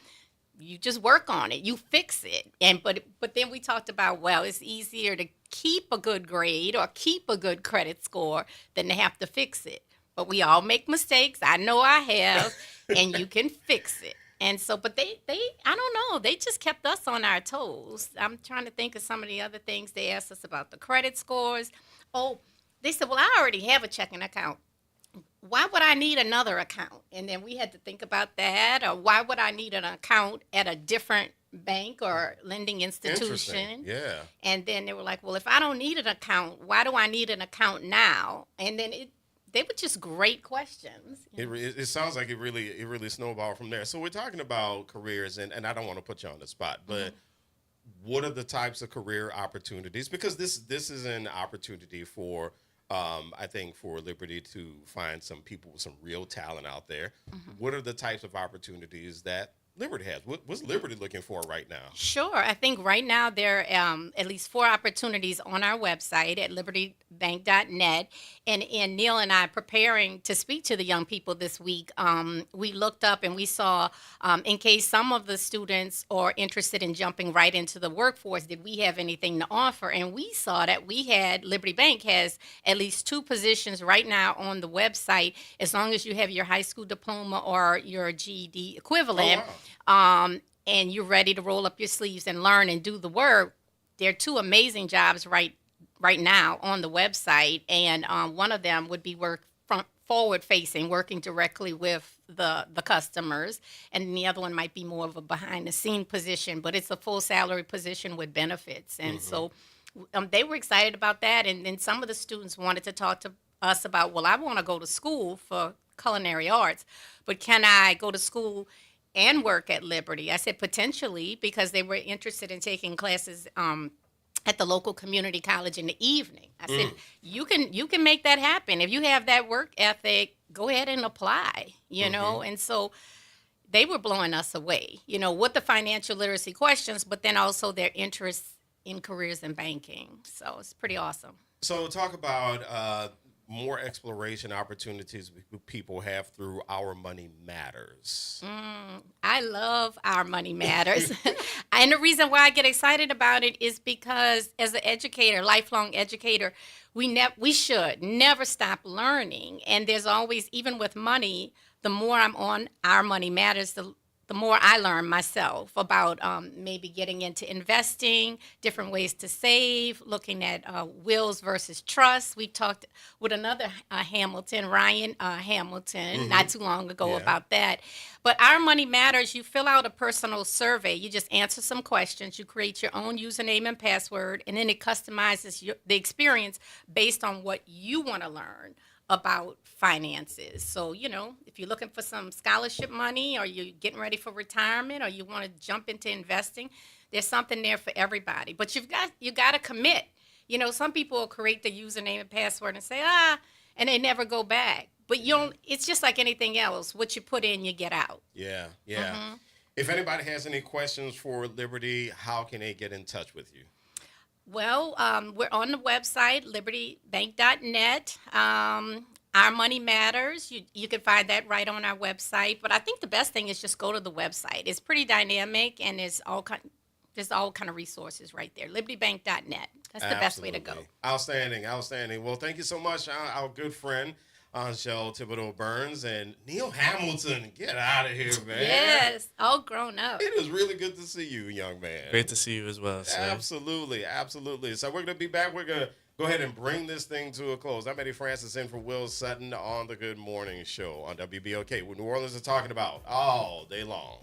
You just work on it. You fix it. But then we talked about, well, it's easier to keep a good grade or keep a good credit score than to have to fix it. But we all make mistakes. I know I have, and you can fix it. And so, but they, I don't know, they just kept us on our toes. I'm trying to think of some of the other things they asked us about the credit scores. Oh, they said, well, I already have a checking account. Why would I need another account? And then we had to think about that. Or why would I need an account at a different bank or lending institution? Yeah. And then they were like, well, if I don't need an account, why do I need an account now? And then they were just great questions. It sounds like it really snowballed from there. So we're talking about careers, and I don't want to put you on the spot, but what are the types of career opportunities? Because this is an opportunity for, I think, for Liberty to find some people with some real talent out there. What are the types of opportunities that Liberty has. What's Liberty looking for right now? Sure. I think right now there are at least 4 opportunities on our website at libertybank.net. And Neil and I, preparing to speak to the young people this week, we looked up and we saw, in case some of the students are interested in jumping right into the workforce, did we have anything to offer? And we saw that Liberty Bank has at least 2 positions right now on the website, as long as you have your high school diploma or your GED equivalent. Oh, wow. And you're ready to roll up your sleeves and learn and do the work. There are 2 amazing jobs right now on the website, and one of them would be forward facing, working directly with the customers, and the other one might be more of a behind the scene position, but it's a full salary position with benefits. And so they were excited about that, and then some of the students wanted to talk to us about, well, I want to go to school for culinary arts, but can I go to school and work at Liberty? I said potentially, because they were interested in taking classes at the local community college in the evening. I said, you can make that happen. If you have that work ethic, go ahead and apply, you know? And so they were blowing us away, with the financial literacy questions, but then also their interest in careers in banking. So it's pretty awesome. So talk about more exploration opportunities people have through Our Money Matters. I love Our Money Matters. And the reason why I get excited about it is because as an educator, lifelong educator, we should never stop learning. And there's always, even with money, the more I'm on Our Money Matters, the more I learn myself about maybe getting into investing, different ways to save, looking at wills versus trusts. We talked with another Hamilton, Ryan Hamilton, not too long ago about that. But Our Money Matters, you fill out a personal survey. You just answer some questions. You create your own username and password, and then it customizes the experience based on what you want to learn about finances. So, if you're looking for some scholarship money, or you're getting ready for retirement, or you want to jump into investing, there's something there for everybody. But you got to commit. Some people will create the username and password and say, and they never go back. But it's just like anything else. What you put in, you get out. Yeah. If anybody has any questions for Liberty, how can they get in touch with you? Well, we're on the website, libertybank.net. Our Money Matters. You can find that right on our website. But I think the best thing is just go to the website. It's pretty dynamic, and there's all kind of resources right there. libertybank.net. That's the best way to go. Outstanding. Well, thank you so much, our good friend, Anshel Thibodeau Burns, and Neil Hamilton. Get out of here, man. Yes, all grown up. It is really good to see you, young man. Great to see you as well, sir. Absolutely. So we're going to be back. We're going to go ahead and bring this thing to a close. I'm Eddie Francis in for Will Sutton on the Good Morning Show on WBOK, what New Orleans is talking about all day long.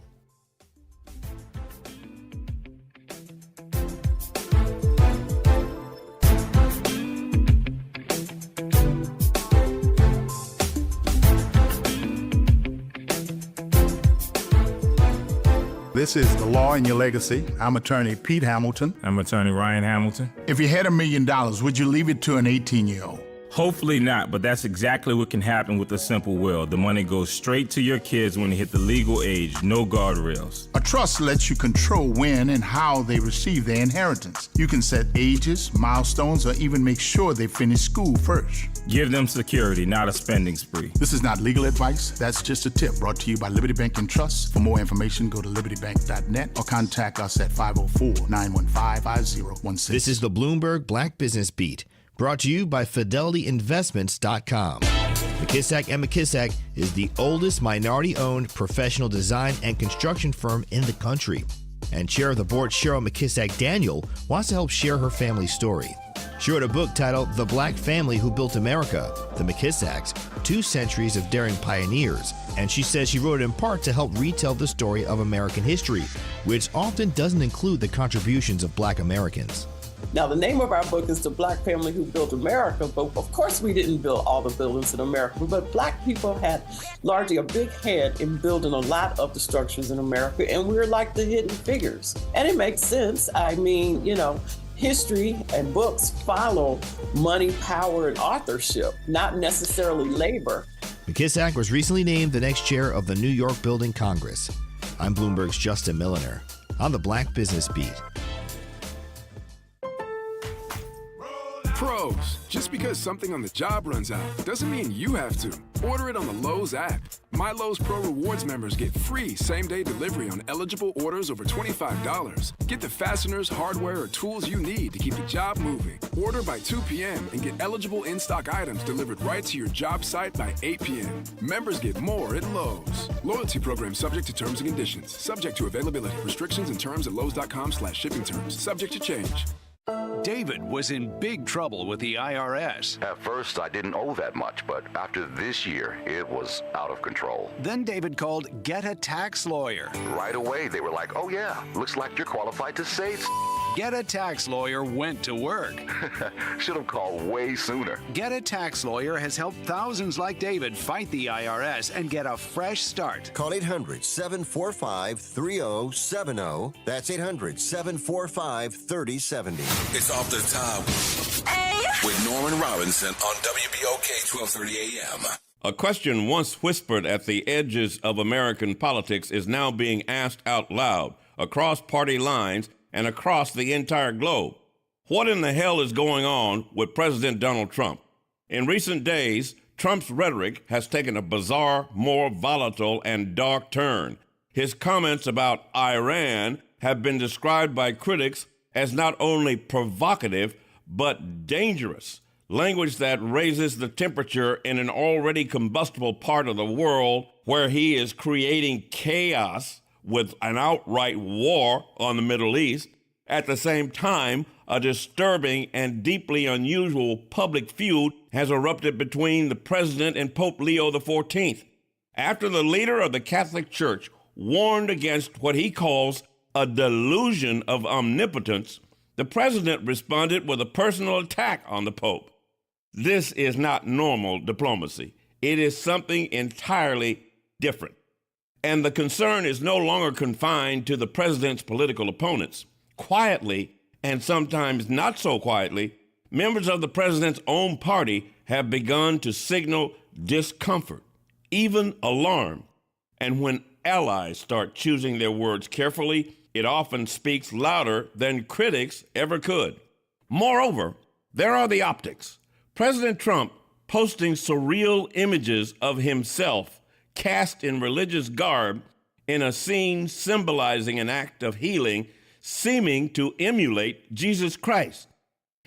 This is The Law and Your Legacy. I'm attorney Pete Hamilton. I'm attorney Ryan Hamilton. If you had $1 million, would you leave it to an 18-year-old? Hopefully not, but that's exactly what can happen with a simple will. The money goes straight to your kids when they hit the legal age, no guardrails. A trust lets you control when and how they receive their inheritance. You can set ages, milestones, or even make sure they finish school first. Give them security, not a spending spree. This is not legal advice. That's just a tip brought to you by Liberty Bank and Trust. For more information, go to libertybank.net or contact us at 504-915-5016. This is the Bloomberg Black Business Beat, brought to you by FidelityInvestments.com. McKissack & McKissack is the oldest minority-owned professional design and construction firm in the country. And Chair of the Board Cheryl McKissack Daniel wants to help share her family's story. She wrote a book titled The Black Family Who Built America, The McKissacks, 2 centuries of daring pioneers. And she says she wrote it in part to help retell the story of American history, which often doesn't include the contributions of Black Americans. Now, the name of our book is The Black Family Who Built America, but of course we didn't build all the buildings in America, but Black people had largely a big hand in building a lot of the structures in America, and we're like the hidden figures. And it makes sense. I mean, history and books follow money, power, and authorship, not necessarily labor. McKissack was recently named the next chair of the New York Building Congress. I'm Bloomberg's Justin Milliner on the Black Business Beat. Pros, just because something on the job runs out doesn't mean you have to. Order it on the Lowe's app. My Lowe's Pro Rewards members get free same-day delivery on eligible orders over $25. Get the fasteners, hardware, or tools you need to keep the job moving. Order by 2 p.m. and get eligible in-stock items delivered right to your job site by 8 p.m. Members get more at Lowe's. Loyalty program subject to terms and conditions. Subject to availability. Restrictions and terms at lowes.com/shipping terms. Subject to change. David was in big trouble with the IRS. At first, I didn't owe that much, but after this year, it was out of control. Then David called Get a Tax Lawyer. Right away, they were like, oh yeah, looks like you're qualified to save. Get a Tax Lawyer went to work. Should have called way sooner. Get a Tax Lawyer has helped thousands like David fight the IRS and get a fresh start. Call 800-745-3070. That's 800-745-3070. It's Off the Top with Norman Robinson on WBOK 1230 AM. A question once whispered at the edges of American politics is now being asked out loud across party lines and across the entire globe. What in the hell is going on with President Donald Trump? In recent days, Trump's rhetoric has taken a bizarre, more volatile, and dark turn. His comments about Iran have been described by critics as not only provocative, but dangerous. Language that raises the temperature in an already combustible part of the world where he is creating chaos with an outright war on the Middle East. At the same time, a disturbing and deeply unusual public feud has erupted between the president and Pope Leo XIV. After the leader of the Catholic Church warned against what he calls a delusion of omnipotence, the president responded with a personal attack on the Pope. This is not normal diplomacy. It is something entirely different. And the concern is no longer confined to the president's political opponents. Quietly, and sometimes not so quietly, members of the president's own party have begun to signal discomfort, even alarm. And when allies start choosing their words carefully, it often speaks louder than critics ever could. Moreover, there are the optics. President Trump posting surreal images of himself cast in religious garb in a scene symbolizing an act of healing, seeming to emulate Jesus Christ.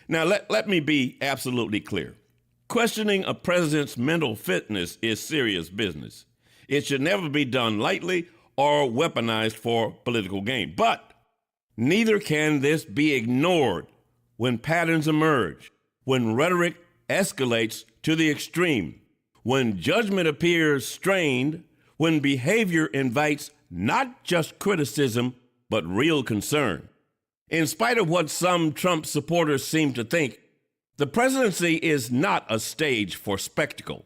Now, let me be absolutely clear. Questioning a president's mental fitness is serious business. It should never be done lightly or weaponized for political gain. But neither can this be ignored when patterns emerge, when rhetoric escalates to the extreme, when judgment appears strained, when behavior invites not just criticism, but real concern. In spite of what some Trump supporters seem to think, the presidency is not a stage for spectacle.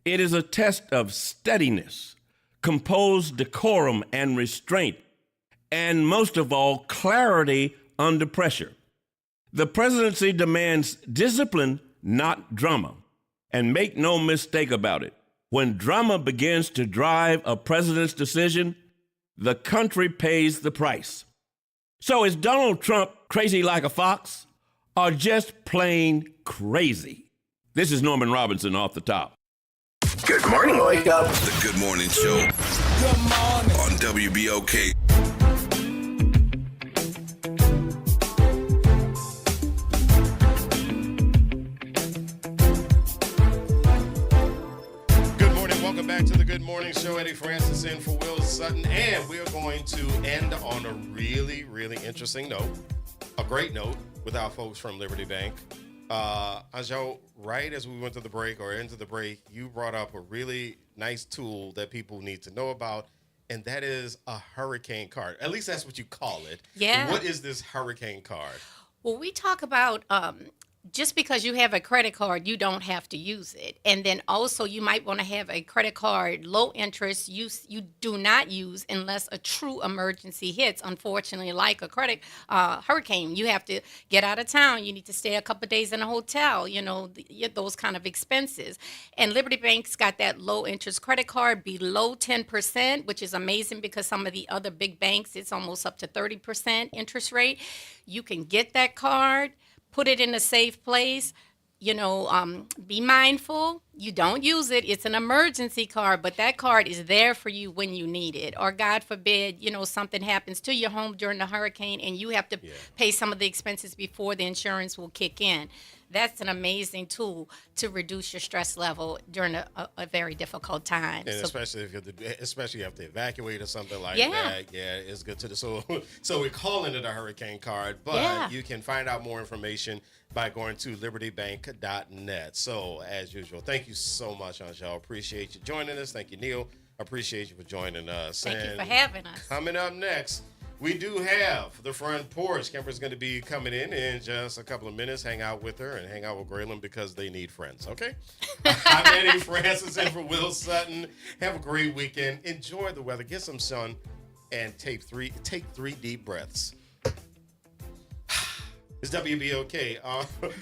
It is a test of steadiness, composed decorum and restraint, and most of all, clarity under pressure. The presidency demands discipline, not drama. And make no mistake about it, when drama begins to drive a president's decision, the country pays the price. So is Donald Trump crazy like a fox, or just plain crazy? This is Norman Robinson Off the Top. Good morning, wake up. The Good Morning Show. Good morning. On WBOK. Welcome back to the Good Morning Show. Eddie Francis in for Will Sutton. And we are going to end on a really, really interesting note, a great note with our folks from Liberty Bank. Anjo, right as we went to the break or into the break, you brought up a really nice tool that people need to know about, and that is a hurricane card. At least that's what you call it. Yeah. What is this hurricane card? Well, we talk about just because you have a credit card, you don't have to use it. And then also you might want to have a credit card, low interest, you do not use unless a true emergency hits. Unfortunately, like a hurricane, you have to get out of town. You need to stay a couple of days in a hotel, those kind of expenses. And Liberty Bank's got that low interest credit card below 10%, which is amazing because some of the other big banks, it's almost up to 30% interest rate. You can get that card, put it in a safe place, be mindful. You don't use it. It's an emergency card, but that card is there for you when you need it. Or God forbid, something happens to your home during the hurricane and you have to pay some of the expenses before the insurance will kick in. That's an amazing tool to reduce your stress level during a very difficult time. And especially if you have to evacuate or something like that. Yeah, it's good to so we're calling it a hurricane card, but you can find out more information by going to libertybank.net. So as usual, thank you so much, Angel. Appreciate you joining us. Thank you, Neil. Appreciate you for joining us. Thank you for having us. Coming up next, we do have the front porch. Kimber's going to be coming in just a couple of minutes, hang out with her and hang out with Graylin because they need friends, okay? I'm Eddie Francis in for Will Sutton. Have a great weekend. Enjoy the weather. Get some sun and take three deep breaths. It's WBOK.